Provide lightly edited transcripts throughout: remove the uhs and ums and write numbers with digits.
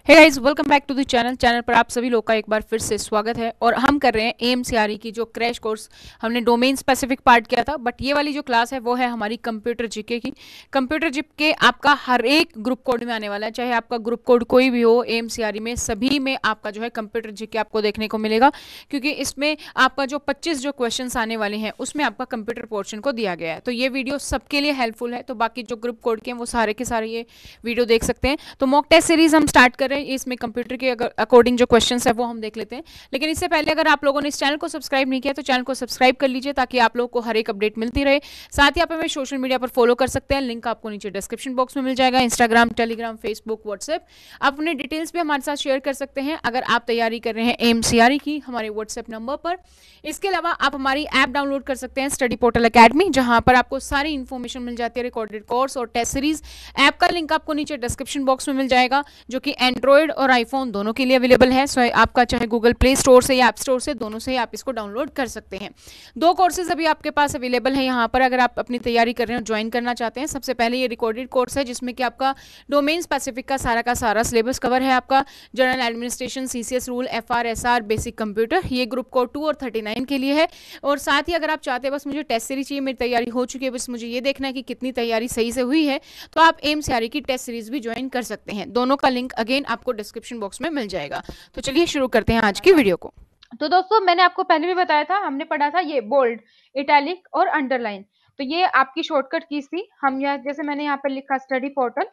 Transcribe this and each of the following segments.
Hey guys, welcome back to the channel पर आप सभी लोग का एक बार फिर से स्वागत है। और हम कर रहे हैं एएमसीआरई की जो क्रैश कोर्स हमने डोमेन स्पेसिफिक पार्ट किया था, बट ये वाली जो क्लास है वो है हमारी कंप्यूटर जीके की। कंप्यूटर जीके आपका हर एक ग्रुप कोड में आने वाला है, चाहे आपका ग्रुप कोड कोई भी हो एएमसीआरई में, सभी में आपका जो है कंप्यूटर जीके आपको देखने को मिलेगा, क्योंकि इसमें आपका जो 25 जो क्वेश्चन आने वाले हैं उसमें आपका कंप्यूटर पोर्शन को दिया गया है। तो ये वीडियो सबके लिए हेल्पफुल है। तो बाकी जो ग्रुप कोड के हैं वो सारे के सारे ये वीडियो देख सकते हैं। तो मॉक टेस्ट सीरीज हम स्टार्ट कर रहे हैं, इसमें कंप्यूटर के अकॉर्डिंग जो क्वेश्चंस है वो हम देख लेते हैं। लेकिन इससे पहले अगर आप लोगों ने इस चैनल को सब्सक्राइब नहीं किया तो चैनल को सब्सक्राइब कर लीजिए, ताकि आप लोगों को हर एक अपडेट मिलती रहे। साथ ही आप हमें सोशल मीडिया पर फॉलो कर सकते हैं, लिंक आपको नीचे डिस्क्रिप्शन बॉक्स में मिल जाएगा। इंस्टाग्राम, टेलीग्राम, फेसबुक, व्हाट्सएप, आप अपने डिटेल्स भी हमारे साथ शेयर कर सकते हैं अगर आप तैयारी कर रहे हैं एएमसीआरई की, हमारे व्हाट्सएप नंबर पर। इसके अलावा आप हमारी ऐप डाउनलोड कर सकते हैं, स्टडी पोर्टल एकेडमी, जहां पर आपको सारी इन्फॉर्मेशन मिल जाती है, रिकॉर्डेड कोर्स और टेस्ट सीरीज। ऐप का लिंक आपको नीचे डिस्क्रिप्शन बॉक्स में मिल जाएगा, जो कि एंड्रॉयड और आईफोन दोनों के लिए अवेलेबल है। सो आपका चाहे गूगल प्ले स्टोर से या ऐप स्टोर से, दोनों से ही आप इसको डाउनलोड कर सकते हैं। दो कोर्सेज अभी आपके पास अवेलेबल है यहाँ पर, अगर आप अपनी तैयारी कर रहे हैं, ज्वाइन करना चाहते हैं। सबसे पहले ये रिकॉर्डेड कोर्स है, जिसमें कि आपका डोमेन स्पेसिफिक का सारा सिलेबस कवर है। आपका general administration, CCS rule, FR, basic computer, ये ग्रुप कोड 2 और 39 के लिए है। और साथ ही अगर आप चाहते हैं बस मुझे टेस्ट सीरीज चाहिए, मेरी तैयारी हो चुकी है, बस मुझे ये देखना है कि कितनी तैयारी सही से हुई है, तो आप एएमसीआरई की टेस्ट सीरीज भी ज्वाइन कर सकते हैं। दोनों का लिंक अगेन आपको डिस्क्रिप्शन बॉक्स में मिल जाएगा। तो चलिए शुरू करते हैं आज की वीडियो को। तो दोस्तों, मैंने आपको पहले भी बताया था, हमने पढ़ा था ये बोल्ड, इटैलिक और अंडरलाइन। तो ये आपकी शॉर्टकट कीज थी। हम यहाँ जैसे मैंने यहाँ पर लिखा स्टडी पोर्टल।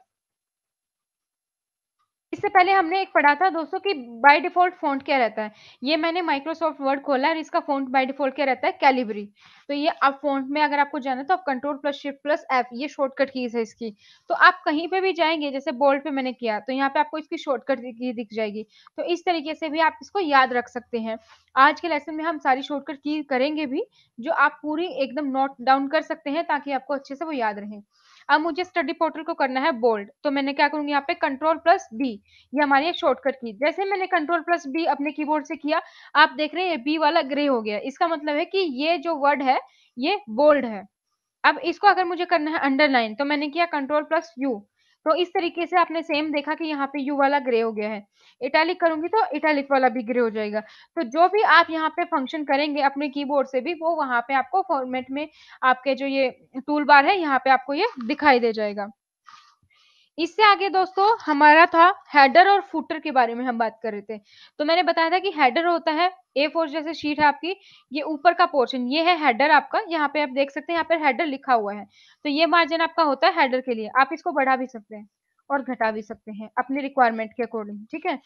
इससे पहले हमने एक पढ़ा था दोस्तों कि बाय डिफॉल्ट फॉन्ट क्या रहता है। ये मैंने माइक्रोसॉफ्ट वर्ड खोला है और इसका फॉन्ट बाय डिफॉल्ट क्या रहता है, कैलिबरी। तो ये अब फॉन्ट में अगर आपको जाना है तो आप control plus shift plus F, ये शॉर्टकट कीज है इसकी। तो आप कहीं पे भी जाएंगे, जैसे बोल्ड पे मैंने किया तो यहाँ पे आपको इसकी शॉर्टकट की दिख जाएगी। तो इस तरीके से भी आप इसको याद रख सकते हैं। आज के लेसन में हम सारी शॉर्टकट की करेंगे भी, जो आप पूरी एकदम नोट डाउन कर सकते हैं, ताकि आपको अच्छे से वो याद रहे। अब मुझे स्टडी पोर्टल को करना है बोल्ड, तो मैंने क्या करूंगी, यहाँ पे कंट्रोल प्लस बी, ये हमारी एक शॉर्टकट की। जैसे मैंने कंट्रोल प्लस बी अपने कीबोर्ड से किया, आप देख रहे हैं बी वाला ग्रे हो गया। इसका मतलब है कि ये जो वर्ड है ये बोल्ड है। अब इसको अगर मुझे करना है अंडरलाइन, तो मैंने किया कंट्रोल प्लस यू। तो इस तरीके से आपने सेम देखा कि यहाँ पे यू वाला ग्रे हो गया है। इटैलिक करूंगी तो इटैलिक वाला भी ग्रे हो जाएगा। तो जो भी आप यहाँ पे फंक्शन करेंगे अपने कीबोर्ड से भी, वो वहां पे आपको फॉर्मेट में आपके जो ये टूल बार है यहाँ पे आपको ये दिखाई दे जाएगा। इससे आगे दोस्तों हमारा था हेडर और फुटर के बारे में हम बात कर रहे थे। तो मैंने बताया था कि हेडर होता है A4 जैसे शीट है आपकी, ये ऊपर का पोर्शन ये है हेडर आपका। यहाँ पे आप देख सकते हैं, यहाँ पे हेडर लिखा हुआ है। तो ये मार्जिन आपका होता है हेडर के लिए। आप इसको बढ़ा भी सकते हैं और घटा भी सकते हैं अपने रिक्वायरमेंट के अकॉर्डिंग, ठीक है।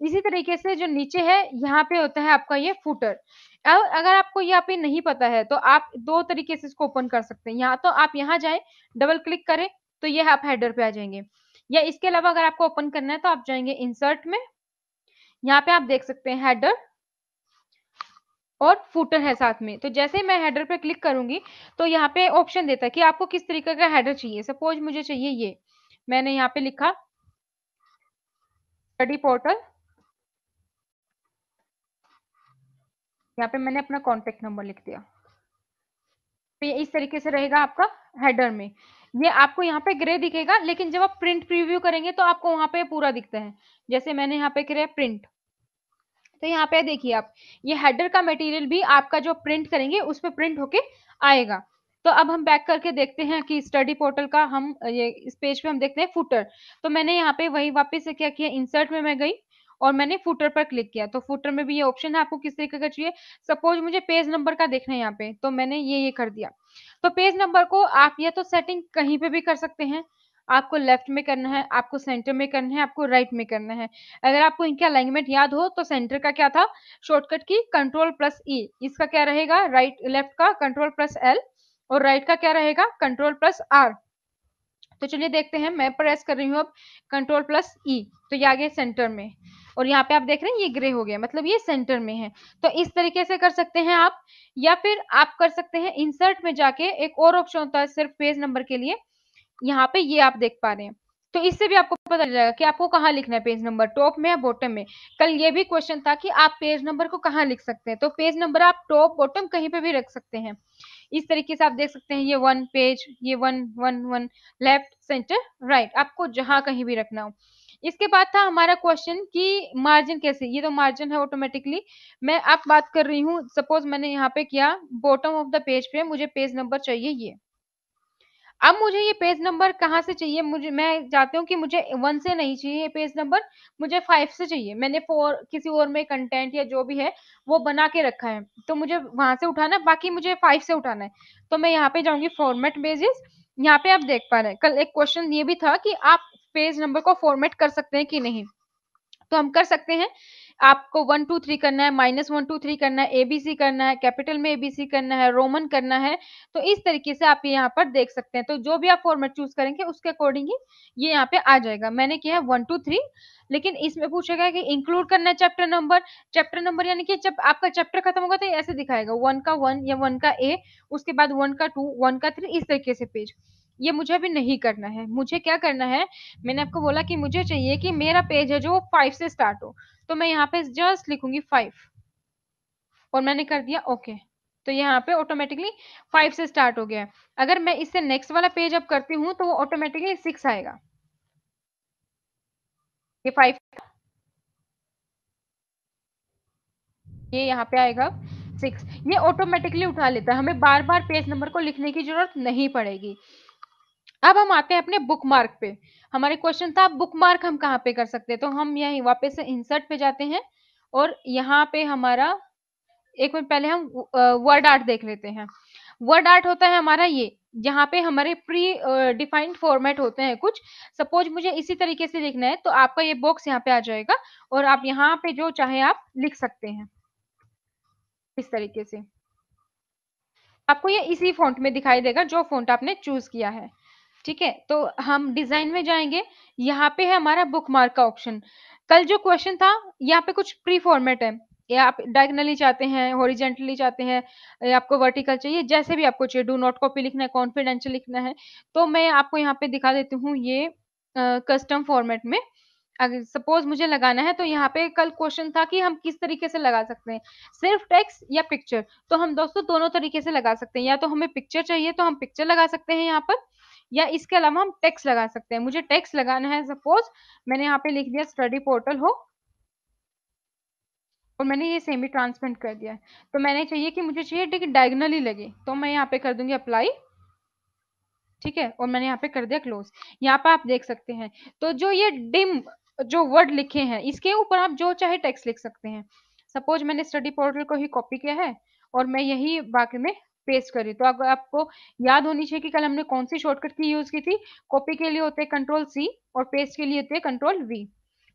इसी तरीके से जो नीचे है यहाँ पे होता है आपका ये फुटर। अब अगर आपको यहाँ पे नहीं पता है तो आप दो तरीके से इसको ओपन कर सकते हैं। यहाँ तो आप यहाँ जाए, डबल क्लिक करें तो ये आप हेडर पे आ जाएंगे, या इसके अलावा अगर आपको ओपन करना है तो आप जाएंगे इंसर्ट में। यहाँ पे आप देख सकते हैं हेडर और फुटर है साथ में। तो जैसे मैं हेडर पे क्लिक करूंगी तो यहाँ पे ऑप्शन देता है कि आपको किस तरीके का हेडर चाहिए। सपोज मुझे चाहिए ये, मैंने यहाँ पे लिखा स्टडी पोर्टल, यहाँ पे मैंने अपना कॉन्टेक्ट नंबर लिख दिया। तो ये इस तरीके से रहेगा आपका हेडर में। ये आपको यहाँ पे ग्रे दिखेगा, लेकिन जब आप प्रिंट प्रीव्यू करेंगे तो आपको वहां पे पूरा दिखता है। जैसे मैंने यहाँ पे किया प्रिंट, तो यहाँ पे देखिए आप, ये हेडर का मटेरियल भी आपका जो प्रिंट करेंगे उस पर प्रिंट होके आएगा। तो अब हम बैक करके देखते हैं कि स्टडी पोर्टल का हम ये इस पेज पे हम देखते हैं फुटर। तो मैंने यहाँ पे वही वापस से क्या किया, इंसर्ट में मैं गई और मैंने फुटर पर क्लिक किया। तो फुटर में भी ये ऑप्शन है, आपको किस तरीके का चाहिए। सपोज मुझे पेज नंबर का देखना है यहाँ पे, तो मैंने ये कर दिया। तो पेज नंबर को आप या तो सेटिंग कहीं पे भी कर सकते हैं, आपको लेफ्ट में करना है, आपको सेंटर में करना है, आपको राइट में करना है। अगर आपको इनके अलाइनमेंट याद हो तो सेंटर का क्या था, शॉर्टकट की कंट्रोल प्लस ई, इसका क्या रहेगा, राइट लेफ्ट का कंट्रोल प्लस एल, और राइट का क्या रहेगा, कंट्रोल प्लस आर। तो चलिए देखते हैं, मैं प्रेस कर रही हूँ अब कंट्रोल प्लस ई, तो ये आ गया सेंटर में। और यहाँ पे आप देख रहे हैं ये ग्रे हो गया, मतलब ये सेंटर में है। तो इस तरीके से कर सकते हैं आप, या फिर आप कर सकते हैं इंसर्ट में जाके, एक और ऑप्शन होता है सिर्फ पेज नंबर के लिए, यहाँ पे ये आप देख पा रहे हैं। तो इससे भी आपको पता चल जाएगा कि आपको कहाँ लिखना है पेज नंबर, टॉप में या बॉटम में। कल ये भी क्वेश्चन था कि आप पेज नंबर को कहाँ लिख सकते हैं, तो पेज नंबर आप टॉप बॉटम कहीं पे भी रख सकते हैं। इस तरीके से आप देख सकते हैं, ये 1 पेज, ये 1 1 1, लेफ्ट सेंटर राइट, आपको जहां कहीं भी रखना हो। इसके बाद था हमारा क्वेश्चन कि मार्जिन कैसे, ये तो मार्जिन है ऑटोमेटिकली। मैं अब बात कर रही हूँ, सपोज मैंने यहाँ पे किया बॉटम ऑफ द पेज पे मुझे पेज नंबर चाहिए ये। अब मुझे ये पेज नंबर कहाँ से चाहिए, मुझे मैं चाहती हूँ कि मुझे 1 से नहीं चाहिए ये पेज नंबर, मुझे 5 से चाहिए। मैंने 4 किसी और में कंटेंट या जो भी है वो बना के रखा है, तो मुझे वहां से उठाना है, बाकी मुझे 5 से उठाना है। तो मैं यहाँ पे जाऊंगी फॉर्मेट पेजेस। यहाँ पे आप देख पा रहे हैं कल एक क्वेश्चन ये भी था कि आप पेज नंबर को फॉर्मेट कर सकते हैं कि नहीं, तो हम कर सकते हैं। आपको 1 2 3 करना है, -1 2 3 करना है, एबीसी करना है, कैपिटल में एबीसी करना है, रोमन करना है। तो इस तरीके से आप यहाँ पर देख सकते हैं। तो जो भी आप फॉर्मेट चूज करेंगे उसके अकॉर्डिंग ही ये यहाँ पे आ जाएगा। मैंने किया है 1 2 3, लेकिन इसमें पूछेगा कि इंक्लूड करना है चैप्टर नंबर। चैप्टर नंबर यानी कि जब आपका चैप्टर खत्म होगा तो ये ऐसे दिखाएगा 1 का 1 या 1 का ए, उसके बाद 1 का 2, 1 का 3, इस तरीके से पेज। ये मुझे अभी नहीं करना है। मुझे क्या करना है, मैंने आपको बोला कि मुझे चाहिए कि मेरा पेज है जो 5 से स्टार्ट हो। तो मैं यहाँ पे जस्ट लिखूंगी 5 और मैंने कर दिया ओके। तो यहाँ पे ऑटोमेटिकली 5 से स्टार्ट हो गया है। अगर मैं इससे नेक्स्ट वाला पेज अब करती हूँ तो वो ऑटोमेटिकली 6 आएगा। ये 5, ये यहाँ पे आएगा 6। ये ऑटोमेटिकली उठा लेता है, हमें बार बार पेज नंबर को लिखने की जरूरत नहीं पड़ेगी। अब हम आते हैं अपने बुक मार्क पे। हमारे क्वेश्चन था बुक मार्क हम कहाँ पे कर सकते हैं, तो हम यही वापस से इंसर्ट पे जाते हैं और यहाँ पे हमारा एक मिनट पहले हम वर्ड आर्ट देख लेते हैं। वर्ड आर्ट होता है हमारा ये, जहाँ पे हमारे प्री डिफाइंड फॉर्मेट होते हैं कुछ। सपोज मुझे इसी तरीके से लिखना है तो आपका ये बॉक्स यहाँ पे आ जाएगा और आप यहाँ पे जो चाहे आप लिख सकते हैं इस तरीके से। आपको ये इसी फॉन्ट में दिखाई देगा जो फॉन्ट आपने चूज किया है। ठीक है, तो हम डिजाइन में जाएंगे। यहाँ पे है हमारा बुक मार्क का ऑप्शन। कल जो क्वेश्चन था यहाँ पे कुछ प्री फॉर्मेट है, या आप डायगनली चाहते हैं, हॉरिजेंटली चाहते हैं, या आपको वर्टिकल चाहिए, जैसे भी आपको चाहिए, डू नॉट कॉपी लिखना है, कॉन्फिडेंशियल लिखना है। तो मैं आपको यहाँ पे दिखा देती हूँ ये कस्टम फॉर्मेट में। अगर सपोज मुझे लगाना है तो यहाँ पे कल क्वेश्चन था कि हम किस तरीके से लगा सकते हैं, सिर्फ टेक्स्ट या पिक्चर। तो हम दोस्तों दोनों तरीके से लगा सकते हैं, या तो हमें पिक्चर चाहिए तो हम पिक्चर लगा सकते हैं यहाँ पर, या इसके अलावा हम टेक्स्ट लगा सकते हैं। मुझे टेक्स्ट लगाना है, सपोज मैंने यहाँ पे लिख दिया स्टडी पोर्टल हो और मैंने ये सेमी ट्रांसपेरेंट कर दिया है। तो मैंने चाहिए कि मुझे चाहिए डायगनली लगे, तो मैं यहाँ पे कर दूंगी अप्लाई। ठीक है, और मैंने यहाँ पे कर दिया क्लोज। यहाँ पे आप देख सकते हैं तो जो ये डिम जो वर्ड लिखे हैं इसके ऊपर आप जो चाहे टेक्स्ट लिख सकते हैं। सपोज मैंने स्टडी पोर्टल को ही कॉपी किया है और मैं यही बाकी में पेस्ट करी। तो अगर आपको याद होनी चाहिए कि कल हमने कौन सी शॉर्टकट की यूज की थी। कॉपी के लिए होते हैं कंट्रोल C और पेस्ट के लिए होते हैं कंट्रोल V।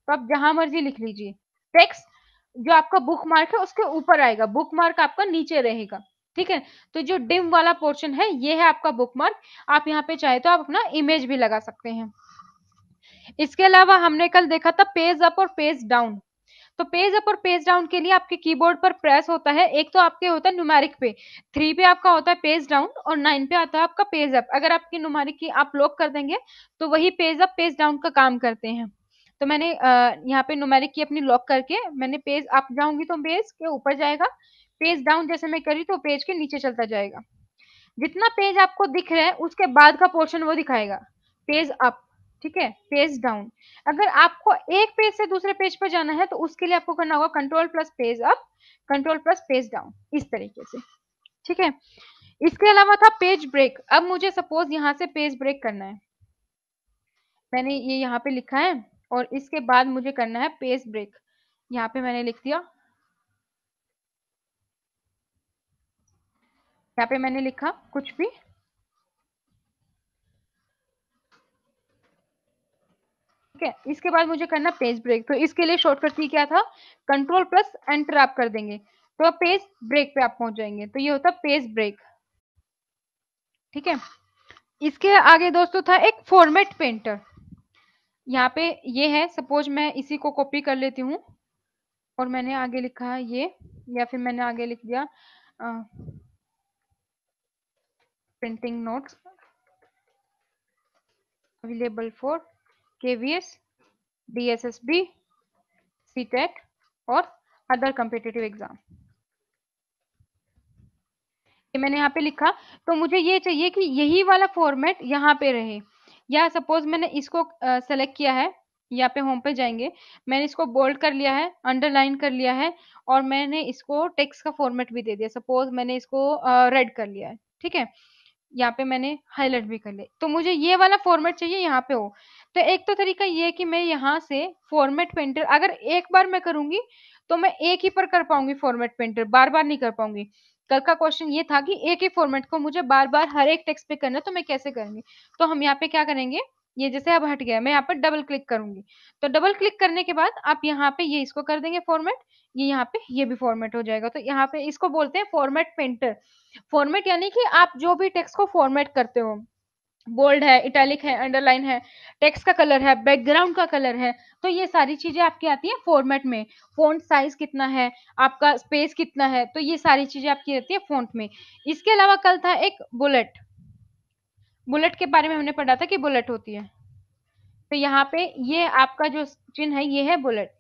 तो आप जहां मर्जी लिख लीजिए। टेक्स्ट जो आपका बुक मार्क है उसके ऊपर आएगा, बुक मार्क आपका नीचे रहेगा। ठीक है, तो जो डिम वाला पोर्शन है ये है आपका बुक मार्क। आप यहाँ पे चाहे तो आप अपना इमेज भी लगा सकते हैं। इसके अलावा हमने कल देखा था पेज अप और पेज डाउन। तो पेज अप और पेज डाउन के लिए आपके कीबोर्ड पर प्रेस होता है, एक तो आपके होता है न्यूमेरिक पे, 3 पे आपका होता है पेज डाउन और 9 पे आता है आपका पेज अप। अगर आपकी न्यूमेरिक की आप लॉक कर देंगे तो वही पेज अप पेज डाउन का काम करते हैं। तो मैंने यहाँ पे न्यूमेरिक की अपनी लॉक करके मैंने पेज अप जाऊंगी तो पेज के ऊपर जाएगा, पेज डाउन जैसे मैं करी तो पेज के नीचे चलता जाएगा। जितना पेज आपको दिख रहा है उसके बाद का पोर्शन वो दिखाएगा, पेज अप। ठीक है, पेज डाउन। अगर आपको एक पेज से दूसरे पेज पर जाना है तो उसके लिए आपको करना होगा control plus page up, control plus page down, इस तरीके से। ठीक है, इसके अलावा था पेज ब्रेक। अब मुझे सपोज यहाँ से पेज ब्रेक करना है, मैंने ये यहाँ पे लिखा है और इसके बाद मुझे करना है पेज ब्रेक। यहाँ पे मैंने लिख दिया, यहाँ पे मैंने लिखा कुछ भी। ठीक है, इसके बाद मुझे करना पेज ब्रेक। तो इसके लिए शॉर्टकट की क्या था, कंट्रोल प्लस एंटर आप कर देंगे तो पेज ब्रेक पे आप पहुंच जाएंगे। तो ये होता पेज ब्रेक। ठीक है, इसके आगे दोस्तों था एक फॉर्मेट पेंटर। यहाँ पे ये है, सपोज मैं इसी को कॉपी कर लेती हूँ और मैंने आगे लिखा है ये, या फिर मैंने आगे लिख दिया printing notes available for KVS, DSSB, CTET और अदर कम्पिटिटिव एग्जाम। ये मैंने यहाँ पे लिखा। तो मुझे ये चाहिए कि यही वाला फॉर्मेट यहाँ पे रहे, या सपोज मैंने इसको सेलेक्ट किया है यहाँ पे होम पे जाएंगे, मैंने इसको बोल्ड कर लिया है, अंडरलाइन कर लिया है, और मैंने इसको टेक्स्ट का फॉर्मेट भी दे दिया। सपोज मैंने इसको रेड कर लिया है, ठीक है, यहाँ पे मैंने हाईलाइट भी कर लिया। तो मुझे ये वाला फॉर्मेट चाहिए यहाँ पे हो। तो एक तो तरीका ये है कि मैं यहाँ से फॉर्मेट पेंटर अगर एक बार मैं करूंगी तो मैं एक ही पर कर पाऊंगी, फॉर्मेट पेंटर बार बार नहीं कर पाऊंगी। कल का क्वेश्चन ये था कि एक ही फॉर्मेट को मुझे बार बार हर एक टेक्स्ट पे करना है, तो मैं कैसे करूंगी। तो हम यहाँ पे क्या करेंगे, ये जैसे अब हट गया, मैं यहाँ पर डबल क्लिक करूंगी। तो डबल क्लिक करने के बाद आप यहाँ पे ये इसको कर देंगे फॉर्मेट, ये यहाँ पे ये भी फॉर्मेट हो जाएगा। तो यहाँ पे इसको बोलते हैं फॉर्मेट पेंटर। फॉर्मेट यानी कि आप जो भी टेक्स्ट को फॉर्मेट करते हो, बोल्ड है, इटैलिक है, अंडरलाइन है, टेक्स्ट का कलर है, बैकग्राउंड का कलर है, तो ये सारी चीजें आपकी आती हैं फॉर्मेट में। फॉन्ट साइज कितना है, आपका स्पेस कितना है, तो ये सारी चीजें आपकी रहती है फॉन्ट में। इसके अलावा कल था एक बुलेट, बुलेट के बारे में हमने पढ़ा था कि बुलेट होती है। तो यहाँ पे ये आपका जो चिन्ह है ये है बुलेट।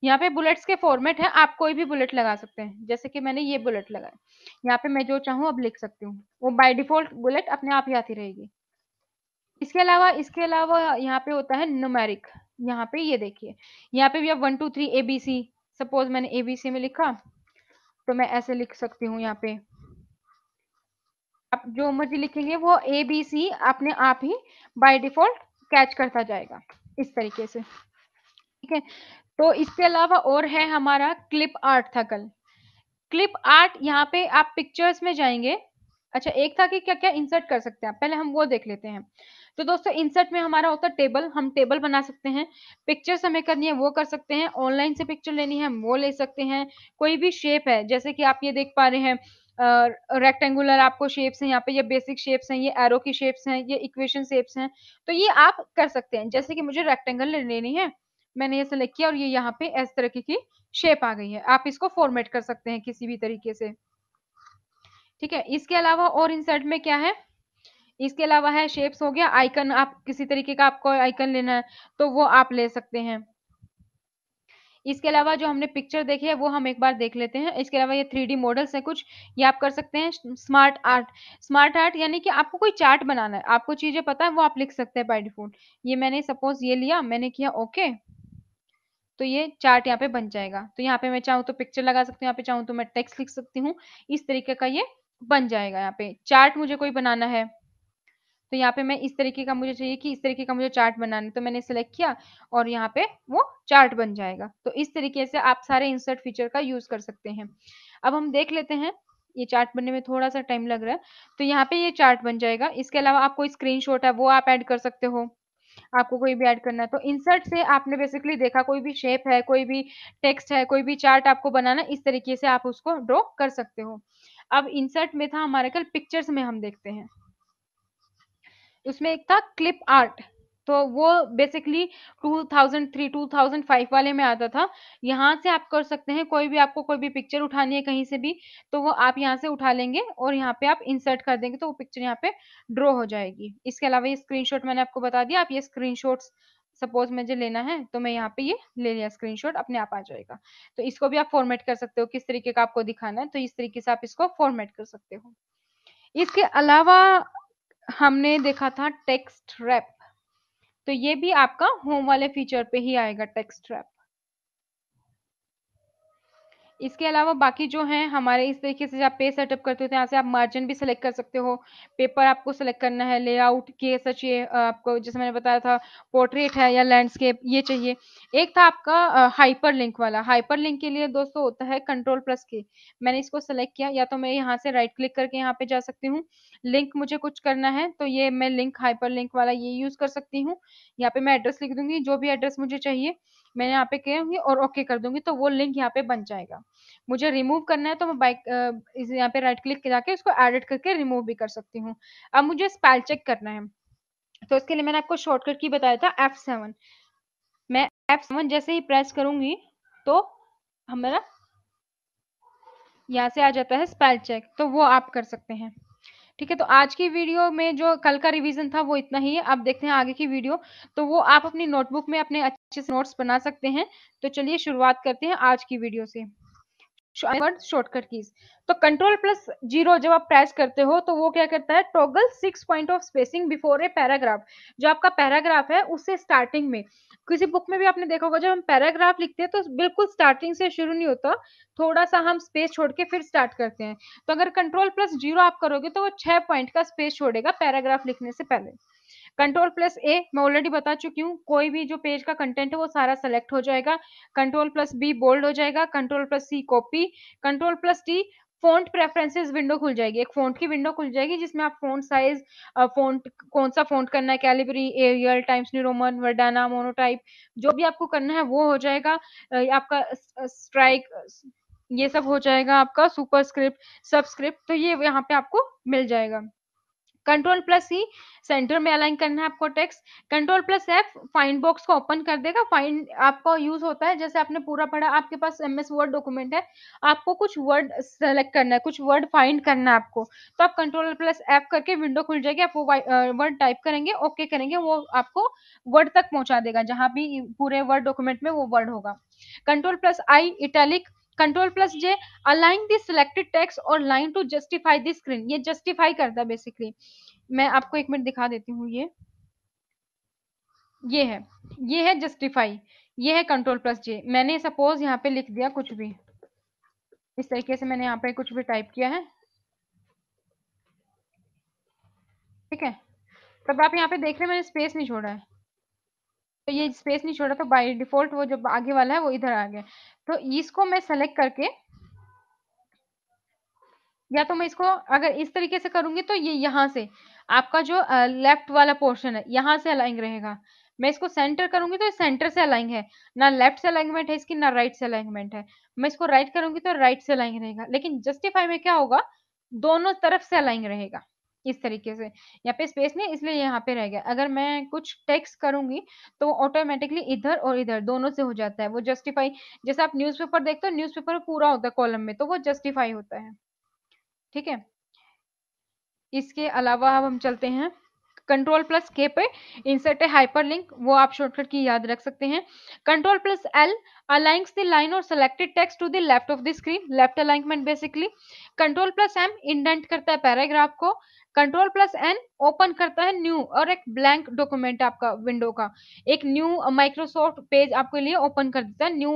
यहाँ पे बुलेट्स के फॉर्मेट है, आप कोई भी बुलेट लगा सकते हैं, जैसे कि मैंने ये बुलेट लगाया। यहाँ पे मैं जो चाहूँ अब लिख सकती हूँ, वो बाय डिफॉल्ट बुलेट अपने आप ही आती रहेगी। इसके अलावा यहाँ पे होता है न्यूमेरिक। यहाँ पे ये देखिए, यहाँ पे भी अब 1 2 3 ABC, सपोज मैंने ABC में लिखा, तो मैं ऐसे लिख सकती हूँ। यहाँ पे आप जो मर्जी लिखेंगे वो ABC अपने आप ही बाय डिफॉल्ट कैच करता जाएगा, इस तरीके से, ठीक है। तो इसके अलावा और है हमारा क्लिप आर्ट था कल। क्लिप आर्ट, यहाँ पे आप पिक्चर्स में जाएंगे। अच्छा, एक था कि क्या क्या इंसर्ट कर सकते हैं, पहले हम वो देख लेते हैं। तो दोस्तों इंसर्ट में हमारा होता है टेबल, हम टेबल बना सकते हैं। पिक्चर्स हमें करनी है वो कर सकते हैं, ऑनलाइन से पिक्चर लेनी है वो ले सकते हैं। कोई भी शेप है, जैसे कि आप ये देख पा रहे हैं, रेक्टेंगुलर आपको शेप्स हैं, यहाँ पे ये बेसिक शेप्स हैं, ये एरो की शेप्स हैं, ये इक्वेशन शेप्स हैं, तो ये आप कर सकते हैं। जैसे कि मुझे रेक्टेंगल लेनी है, मैंने ये सेलेक्ट किया और ये यहाँ पे इस तरह की शेप आ गई है। आप इसको फॉर्मेट कर सकते हैं किसी भी तरीके से, ठीक है। इसके अलावा और इंसर्ट में क्या है, इसके अलावा है शेप्स हो गया, आइकन, आप किसी तरीके का आपको आइकन लेना है तो वो आप ले सकते हैं। इसके अलावा जो हमने पिक्चर देखी है वो हम एक बार देख लेते हैं। इसके अलावा ये 3D मॉडल्स हैं कुछ, ये आप कर सकते हैं। स्मार्ट आर्ट, स्मार्ट आर्ट यानी कि आपको कोई चार्ट बनाना है, आपको चीजें पता है वो आप लिख सकते हैं बाय डिफॉल्ट। ये मैंने सपोज ये लिया, मैंने किया ओके, तो ये चार्ट यहाँ पे बन जाएगा। तो यहाँ पे मैं चाहूँ तो पिक्चर लगा सकती हूँ, यहाँ पे चाहूँ तो मैं टेक्स्ट लिख सकती हूँ, इस तरीके का ये बन जाएगा। यहाँ पे चार्ट मुझे कोई बनाना है, तो यहाँ पे मैं इस तरीके का मुझे चाहिए कि इस तरीके का मुझे चार्ट बनाना है, तो मैंने सिलेक्ट किया और यहाँ पे वो चार्ट बन जाएगा। तो इस तरीके से आप सारे इंसर्ट फीचर का यूज कर सकते हैं। अब हम देख लेते हैं, ये चार्ट बनने में थोड़ा सा टाइम लग रहा है, तो यहाँ पे ये चार्ट बन जाएगा। इसके अलावा आप कोई स्क्रीनशॉट है वो आप ऐड कर सकते हो, आपको कोई भी ऐड करना है। तो इंसर्ट से आपने बेसिकली देखा, कोई भी शेप है, कोई भी टेक्स्ट है, कोई भी चार्ट आपको बनाना, इस तरीके से आप उसको ड्रॉ कर सकते हो। अब इंसर्ट में था हमारे कल, पिक्चर्स में हम देखते हैं। उसमें एक था क्लिप आर्ट, तो वो बेसिकली 2003 2005 वाले में आता था। यहाँ से आप कर सकते हैं, कोई भी आपको कोई भी पिक्चर उठानी है कहीं से भी, तो वो आप यहाँ से उठा लेंगे और यहाँ पे आप इंसर्ट कर देंगे, तो वो पिक्चर यहाँ पे ड्रॉ हो जाएगी। इसके अलावा ये स्क्रीनशॉट मैंने आपको बता दिया, आप ये स्क्रीनशॉट्स सपोज मुझे लेना है तो मैं यहाँ पे ये ले लिया, स्क्रीनशॉट अपने आप आ जाएगा। तो इसको भी आप फॉर्मेट कर सकते हो, किस तरीके का आपको दिखाना है, तो इस तरीके से आप इसको फॉर्मेट कर सकते हो। इसके अलावा हमने देखा था टेक्स्ट रैप, तो ये भी आपका होम वाले फीचर पे ही आएगा, टेक्स्ट रैप। इसके अलावा बाकी जो हैं हमारे, इस तरीके से आप पेज सेटअप करते हो तो यहाँ से आप मार्जिन भी सिलेक्ट कर सकते हो, पेपर आपको सिलेक्ट करना है, लेआउट के सच ये आपको जैसे मैंने बताया था, पोर्ट्रेट है या लैंडस्केप ये चाहिए। एक था आपका हाइपर लिंक वाला, हाइपर लिंक के लिए दोस्तों होता है कंट्रोल+K। मैंने इसको सेलेक्ट किया, या तो मैं यहाँ से राइट क्लिक करके यहाँ पे जा सकती हूँ, लिंक मुझे कुछ करना है तो ये मैं लिंक हाइपर लिंक वाला ये यूज कर सकती हूँ। यहाँ पे मैं एड्रेस लिख दूंगी, जो भी एड्रेस मुझे चाहिए मैंने यहाँ पे करूंगी और ओके कर दूंगी, तो वो लिंक यहाँ पे बन जाएगा। मुझे रिमूव करना है तो मैं बाइक इस यहाँ पे राइट क्लिक जाके इसको एडिट करके रिमूव भी कर सकती हूँ। अब मुझे स्पेल चेक करना है, तो इसके लिए मैंने आपको शॉर्टकट की बताया था F7। मैं F7 जैसे ही प्रेस करूंगी तो हमारा यहाँ से आ जाता है स्पेल चेक, तो वो आप कर सकते हैं। ठीक है, तो आज की वीडियो में जो कल का रिवीजन था वो इतना ही है। अब देखते हैं आगे की वीडियो, तो वो आप अपनी नोटबुक में अपने अच्छे से नोट्स बना सकते हैं। तो चलिए शुरुआत करते हैं आज की वीडियो से। Word shortcut keys. तो कंट्रोल प्लस जीरो जब आप प्रेस करते हो तो वो क्या करता है, toggle 6 point of spacing before a paragraph. जो आपका पैराग्राफ है उससे स्टार्टिंग में, किसी बुक में भी आपने देखा होगा जब हम पैराग्राफ लिखते हैं तो बिल्कुल स्टार्टिंग से शुरू नहीं होता, थोड़ा सा हम स्पेस छोड़ के फिर स्टार्ट करते हैं। तो अगर कंट्रोल प्लस जीरो आप करोगे तो वो 6 पॉइंट का स्पेस छोड़ेगा पैराग्राफ लिखने से पहले। कंट्रोल प्लस ए मैं ऑलरेडी बता चुकी हूँ, कोई भी जो पेज का कंटेंट है वो सारा सेलेक्ट हो जाएगा। कंट्रोल प्लस बी बोल्ड हो जाएगा। Control plus C copy. Control plus T font preferences window खुल जाएगी, एक फ़ॉन्ट की विंडो खुल जाएगी जिसमें आप फ़ॉन्ट साइज़, फ़ॉन्ट कौन सा फ़ॉन्ट करना है, Calibri, Arial, Times New Roman, Verdana, Monotype, जो भी आपको करना है वो हो जाएगा। आपका स्ट्राइक, ये सब हो जाएगा आपका, सुपरस्क्रिप्ट, सबस्क्रिप्ट, तो ये यहाँ पे आपको मिल जाएगा। कंट्रोल प्लस सी सेंटर में अलाइन करना है आपको text. Control plus F find box को ओपन कर देगा। फाइंड आपका यूज होता है जैसे आपने पूरा पढ़ा, आपके पास एमएस वर्ड डॉक्यूमेंट है, आपको कुछ वर्ड सेलेक्ट करना है, कुछ वर्ड फाइंड करना है आपको, तो आप कंट्रोल प्लस एफ करके विंडो खुल जाएगी, आप वो वर्ड टाइप करेंगे, ओके करेंगे, वो आपको वर्ड तक पहुंचा देगा जहां भी पूरे वर्ड डॉक्यूमेंट में वो वर्ड होगा। Control plus I italic. Control plus J align the selected text और line to justify the screen, ये जस्टिफाई करता है बेसिकली। मैं आपको एक मिनट दिखा देती हूँ, ये है, ये है जस्टिफाई, ये है कंट्रोल प्लस जे। मैंने सपोज यहाँ पे लिख दिया कुछ भी, इस तरीके से मैंने यहाँ पे कुछ भी टाइप किया है, ठीक है, तब आप यहाँ पे देख रहे हैं मैंने स्पेस नहीं छोड़ा है, तो ये स्पेस नहीं छोड़ा तो बाय डिफॉल्ट वो जो आगे वाला है वो इधर आ गया। तो इसको मैं सेलेक्ट करके, या तो मैं इसको अगर इस तरीके से करूंगी तो ये यहाँ से आपका जो लेफ्ट वाला पोर्शन है यहाँ से अलाइन रहेगा। मैं इसको सेंटर करूंगी तो सेंटर से अलाइन है, ना लेफ्ट से अलाइनमेंट है इसकी, ना राइट से अलाइनमेंट है। मैं इसको राइट करूंगी तो राइट से अलाइन रहेगा, लेकिन जस्टिफाई में क्या होगा, दोनों तरफ से अलाइन रहेगा इस तरीके से। यहाँ पे स्पेस नहीं इसलिए यहाँ पे रह गया। अगर मैं कुछ टेक्स्ट करूंगी तो ऑटोमेटिकली इधर और इधर दोनों से हो जाता है वो जस्टिफाई। जैसे आप न्यूज़पेपर देखते हो, न्यूज़पेपर पूरा होता है कॉलम में, तो वो जस्टिफाई होता है, ठीक है। इसके अलावा अब हम चलते हैं कंट्रोल प्लस के पे, इंसर्ट ए हाइपरलिंक, वो आप शॉर्टकट की याद रख सकते हैं। Control plus L aligns the line और selected text to the left of the screen, left alignment basically. Control plus M indent करता है पैराग्राफ को। कंट्रोल प्लस एन ओपन करता है न्यू और एक ब्लैंक डॉक्यूमेंट आपका विंडो का, एक न्यू माइक्रोसॉफ्ट पेज आपके लिए ओपन कर देता है, न्यू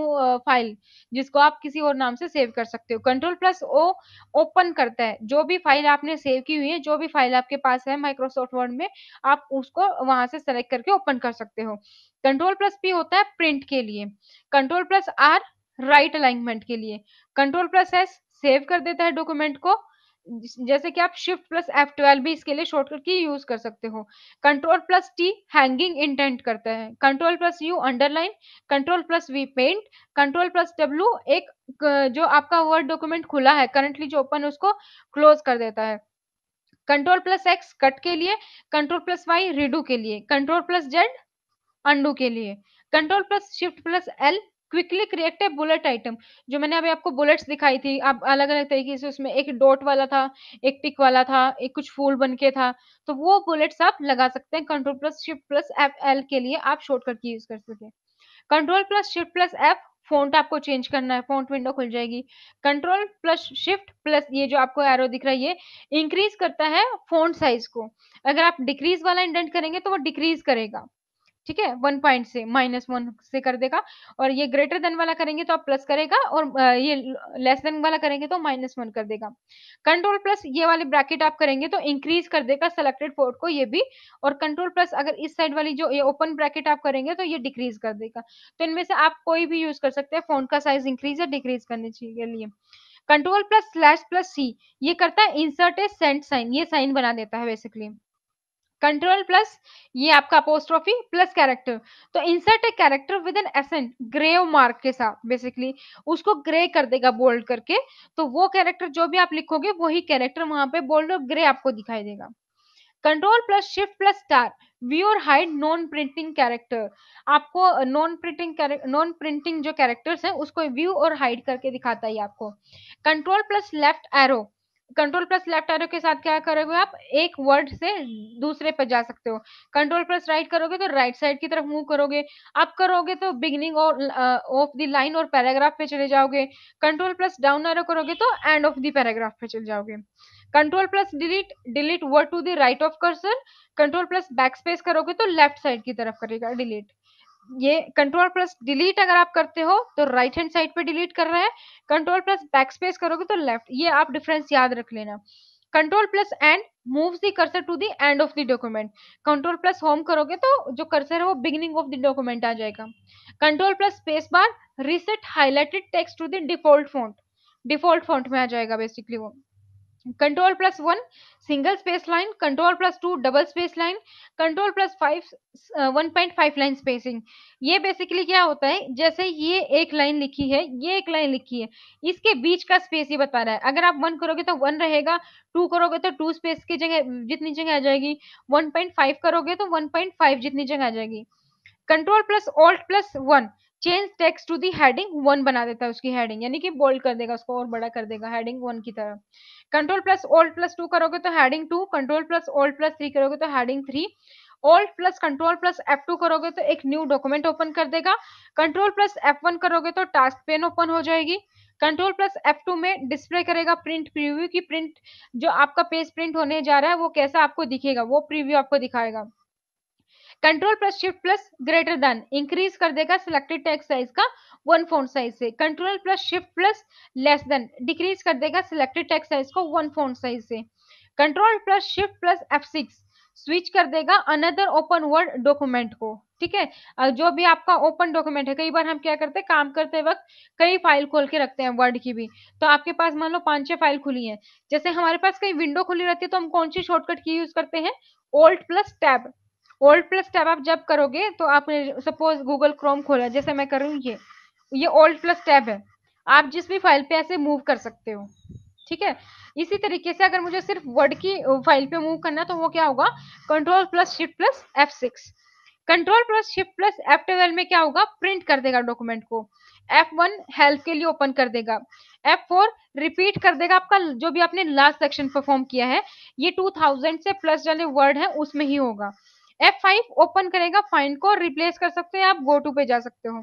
फाइल जिसको आप किसी और नाम से सेव कर सकते हो। कंट्रोल प्लस ओ ओपन करता है जो भी फाइल आपने सेव की हुई है, जो भी फाइल आपके पास है माइक्रोसॉफ्ट वर्ड में, आप उसको वहां से सेलेक्ट करके ओपन कर सकते हो। कंट्रोल प्लस पी होता है प्रिंट के लिए। Control plus R right alignment के लिए। कंट्रोल प्लस एस सेव कर देता है डॉक्यूमेंट को, जैसे कि आप शिफ्ट प्लस F12 भी इसके लिए शॉर्टकट की यूज कर सकते हो। Control plus T hanging intent करता है। Control plus U underline. Control plus V paint. Control plus W एक जो आपका वर्ड डॉक्यूमेंट खुला है करंटली जो ओपन, उसको क्लोज कर देता है। कंट्रोल प्लस एक्स कट के लिए। कंट्रोल प्लस वाई रिडू के लिए। कंट्रोल प्लस जेड अंडू के लिए। Control plus shift plus L quickly create a bullet item, जो मैंने अभी आपको बुलेट्स दिखाई थी, आप अलग अलग तरीके से, उसमें एक डॉट वाला था, एक टिक वाला था, एक कुछ फूल बन के था, तो वो बुलेट्स आप लगा सकते हैं control plus shift plus F L के लिए, आप शॉर्टकट की यूज कर सके। Control plus shift plus F font आपको चेंज करना है, फॉन्ट विंडो खुल जाएगी। कंट्रोल प्लस शिफ्ट प्लस ये जो आपको एरो दिख रहा है ये इंक्रीज करता है फॉन्ट साइज को। अगर आप डिक्रीज वाला इंडेंट करेंगे तो वो डिक्रीज करेगा, ठीक है, 1 पॉइंट से -1 से कर देगा। और ये ग्रेटर देन वाला करेंगे तो आप प्लस करेगा, और ये लेस देन वाला करेंगे तो -1 कर देगा। कंट्रोल प्लस ये वाली ब्रैकेट आप करेंगे तो इंक्रीज कर देगा सेलेक्टेड फोर्ट को ये भी। और कंट्रोल प्लस अगर इस साइड वाली जो ये ओपन ब्रैकेट आप करेंगे तो ये डिक्रीज कर देगा। तो इनमें से आप कोई भी यूज कर सकते हैं फॉन्ट का साइज इंक्रीज या डिक्रीज करने के लिए। Control plus slash plus C ये करता है इंसर्ट ए सेंट साइन, ये साइन बना देता है बेसिकली। कंट्रोल प्लस ये आपका अपोस्ट्रोफी प्लस कैरेक्टर, तो insert a character with an accent grave mark के साथ, बेसिकली उसको ग्रे कर देगा बोल्ड करके, तो वो कैरेक्टर जो भी आप लिखोगे वही कैरेक्टर वहां पे बोल्ड और ग्रे आपको दिखाई देगा। Control plus shift plus star view और हाइड नॉन प्रिंटिंग कैरेक्टर, आपको नॉन प्रिंटिंग जो कैरेक्टर्स हैं उसको व्यू और हाइड करके दिखाता है आपको। Control plus left arrow control plus left arrow के साथ क्या करोगे आप, एक वर्ड से दूसरे पे जा सकते हो। कंट्रोल प्लस राइट करोगे तो राइट साइड की तरफ मूव करोगे। अप करोगे तो बिगिनिंग और ऑफ द लाइन और पैराग्राफ पे चले जाओगे। कंट्रोल प्लस डाउन एरो करोगे तो एंड ऑफ द पैराग्राफ पे चले जाओगे। Control plus delete, delete word to the right of cursor. Control plus back space करोगे तो लेफ्ट साइड की तरफ करेगा डिलीट। ये कंट्रोल प्लस डिलीट अगर आप करते हो तो राइट हैंड साइड पे डिलीट कर रहा है। कंट्रोल प्लस बैक स्पेस करोगे तो लेफ्ट। ये आप डिफरेंस याद रख लेना। Control plus end moves the cursor to the end of the document. Control plus home करोगे तो जो कर्सर है वो बिगिनिंग ऑफ द डॉक्यूमेंट आ जाएगा। Control plus space bar reset highlighted text to the default font, default font में आ जाएगा बेसिकली वो। Control plus one single space line, control plus two double space line, control plus five 1.5 line spacing. ये basically क्या होता है, जैसे ये एक लाइन लिखी है, ये एक लाइन लिखी है, इसके बीच का स्पेस ये बता रहा है। अगर आप 1 करोगे तो 1 रहेगा, 2 करोगे तो 2 स्पेस की जगह जितनी जगह आ जाएगी, 1.5 करोगे तो 1.5 जितनी जगह आ जाएगी। Control plus alt plus 1 change text to the heading 1 बना देता है उसकी हेडिंग, यानी कि बोल्ड कर देगा उसको और बड़ा कर देगा हेडिंग 1 की तरह। कंट्रोल प्लस ऑल्ट प्लस 2 करोगे तो heading 2, control plus alt plus 3 करोगे तो heading 3, alt plus control plus F2 करोगे तो एक न्यू डॉक्यूमेंट ओपन कर देगा। कंट्रोल प्लस F1 करोगे तो टास्क पेन ओपन हो जाएगी। कंट्रोल प्लस F2 में डिस्प्ले करेगा प्रिंट प्रीव्यू की, प्रिंट जो आपका पेज प्रिंट होने जा रहा है वो कैसा आपको दिखेगा, वो प्रीव्यू आपको दिखाएगा। Control plus shift plus greater than increase कर देगा सिलेक्टेड टेक्स्ट साइज का 1 फॉन्ट साइज से। Control plus shift plus less than decrease कर देगा सिलेक्टेड टेक्स्ट साइज को 1 फॉन्ट साइज से। Control plus shift plus F6 switch कर देगा अनदर ओपन वर्ड डॉक्यूमेंट को। ठीक है, जो भी आपका ओपन डॉक्यूमेंट है, कई बार हम क्या करते हैं काम करते वक्त कई फाइल खोल के रखते हैं वर्ड की भी, तो आपके पास मान लो 5-6 फाइल खुली है, जैसे हमारे पास कई विंडो खुली रहती है तो हम कौन सी शॉर्टकट की यूज करते हैं, ओल्ट प्लस टैब। ओल्ट प्लस टैब आप जब करोगे तो आपने सपोज गूगल क्रोम खोला, जैसे मैं कर रही हूँ, ये ओल्ट प्लस टैब है, आप जिस भी फाइल पे ऐसे मूव कर सकते हो। ठीक है, इसी तरीके से अगर मुझे सिर्फ वर्ड की फाइल पे मूव करना तो वो क्या होगा, control plus shift plus F6। Control plus shift plus F12 में क्या होगा, प्रिंट कर देगा डॉक्यूमेंट को। F1 हेल्प के लिए ओपन कर देगा। F4 रिपीट कर देगा आपका जो भी आपने लास्ट सेक्शन परफॉर्म किया है, ये 2000 से प्लस वाले वर्ड है उसमें ही होगा। F5 ओपन करेगा फाइंड को, रिप्लेस कर सकते हैं आप, गो टू पे जा सकते हो।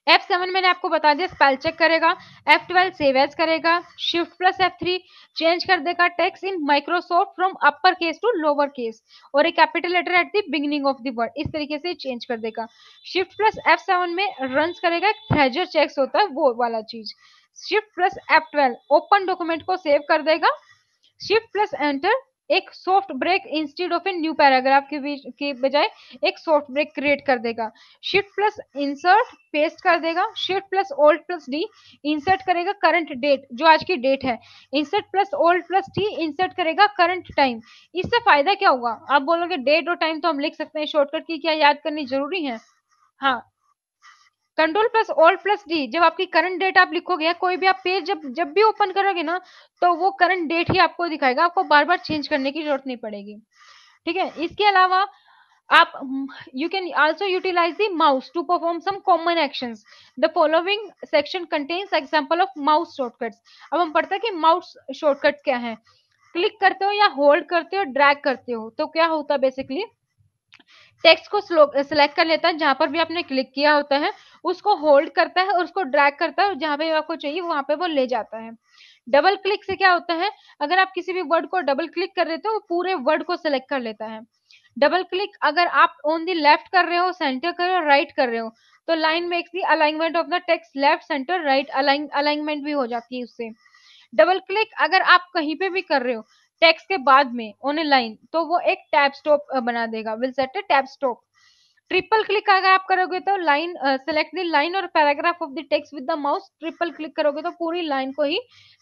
F7 मैंने आपको बता दिया स्पेल चेक करेगा। F12 सेव एज करेगा। शिफ्ट प्लस F3 चेंज कर देगा text in Microsoft from upper case to lower case और एक capital letter at the beginning of the word, इस तरीके से चेंज कर देगा। शिफ्ट प्लस F7 में रन्स करेगा, थ्रेजर चेक्स होता है वो वाला चीज। Shift plus F12 open document को सेव कर देगा। शिफ्ट प्लस एंटर एक soft break instead of a new paragraph के बजाय एक सॉफ्ट ब्रेक क्रिएट कर देगा। शिफ्ट प्लस इंसर्ट पेस्ट कर देगा। Shift plus old plus D insert करेगा करंट डेट, जो आज की डेट है। Insert plus old plus T insert करेगा करंट टाइम। इससे फायदा क्या होगा, आप बोलोगे डेट और टाइम तो हम लिख सकते हैं, शॉर्टकट की क्या याद करनी जरूरी है। हाँ, control plus alt plus D, जब आपकी करंट डेट आप लिखोगे, कोई भी आप पेज जब भी ओपन करोगे ना तो वो करंट डेट ही आपको दिखाएगा, आपको बार बार चेंज करने की जरूरत नहीं पड़ेगी। ठीक है, इसके अलावा आप you can also utilize the mouse to perform some common actions. The following section contains example of mouse shortcuts. अब हम पढ़ते हैं कि माउस शॉर्टकट क्या है। क्लिक करते हो या होल्ड करते हो, ड्रैग करते हो तो क्या होता है, बेसिकली टेक्स्ट को सिलेक्ट कर लेता है, जहां पर भी आपने क्लिक किया होता है उसको होल्ड करता है और उसको ड्रैग करता है और जहां पे आपको चाहिए वहां पे वो ले जाता है। डबल क्लिक से क्या होता है, अगर आप किसी भी वर्ड को डबल क्लिक कर रहे हो वो पूरे वर्ड को सिलेक्ट कर लेता है। डबल क्लिक अगर आप ऑन द लेफ्ट कर रहे हो, सेंटर कर रहे हो, राइट कर रहे हो तो line makes the alignment of the text left centre right, alignment भी हो जाती है उससे। डबल क्लिक अगर आप कहीं पे भी कर रहे हो टेक्स्ट के बाद में ऑन ए लाइन तो वो एक टैब स्टॉप बना देगा, will set A tab stop. Triple click अगर आप करोगे तो लाइन सेलेक्ट द लाइन और paragraph of the text with the mouse, triple click करोगे तो पूरी लाइन को ही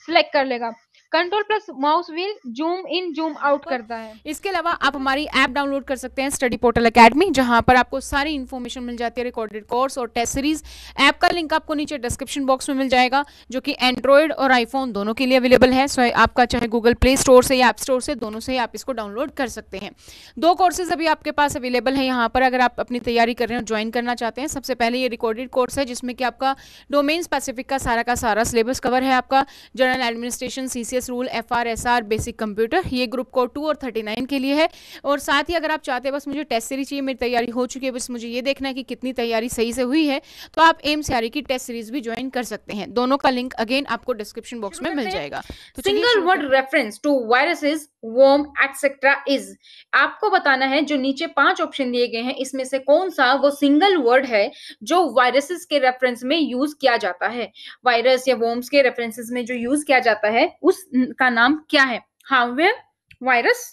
सिलेक्ट कर लेगा। Control plus mouse wheel zoom in zoom out करता है। इसके अलावा आप हमारी ऐप डाउनलोड कर सकते हैं स्टडी पोर्टल एकेडमी, जहां पर आपको सारी इन्फॉर्मेशन मिल जाती है, रिकॉर्डेड कोर्स और टेस्ट सीरीज। ऐप का लिंक आपको नीचे डिस्क्रिप्शन बॉक्स में मिल जाएगा, जो कि एंड्रॉयड और आईफोन दोनों के लिए अवेलेबल है। सो आपका चाहे गूगल प्ले स्टोर से या ऐप स्टोर से, दोनों से ही आप इसको डाउनलोड कर सकते हैं। 2 कोर्सेज अभी आपके पास अवेलेबल है यहाँ पर। अगर आप अपने अपनी तैयारी कर रहे हैं, ज्वाइन करना चाहते हैं, सबसे पहले ये रिकॉर्डेड कोर्स है जिसमें कि आपका डोमेन स्पेसिफिक का सारा सिलेबस कवर है। आपका general administration, CCS rule, FR, SR, basic computer, ये ग्रुप कोड 2 और 39 के लिए है। और साथ ही अगर आप चाहते हैं बस मुझे टेस्ट सीरीज चाहिए, मेरी तैयारी हो चुकी है, बस मुझे ये देखना है कि कितनी तैयारी सही से हुई है, तो आप एमसीआरई की टेस्ट सीरीज भी ज्वाइन कर सकते हैं। दोनों का लिंक अगेन आपको डिस्क्रिप्शन बॉक्स में मिल जाएगा। तो single word reference to viruses, worm etcetera is. आपको बताना है जो नीचे 5 ऑप्शन दिए गए हैं इसमें से कौन सा वो सिंगल वर्ड है जो वायरसेस के रेफरेंस में यूज किया जाता है। वायरस या वर्म्स के रेफरेंसेस में जो यूज किया जाता है उसका नाम क्या है? हार्डवेयर, वायरस,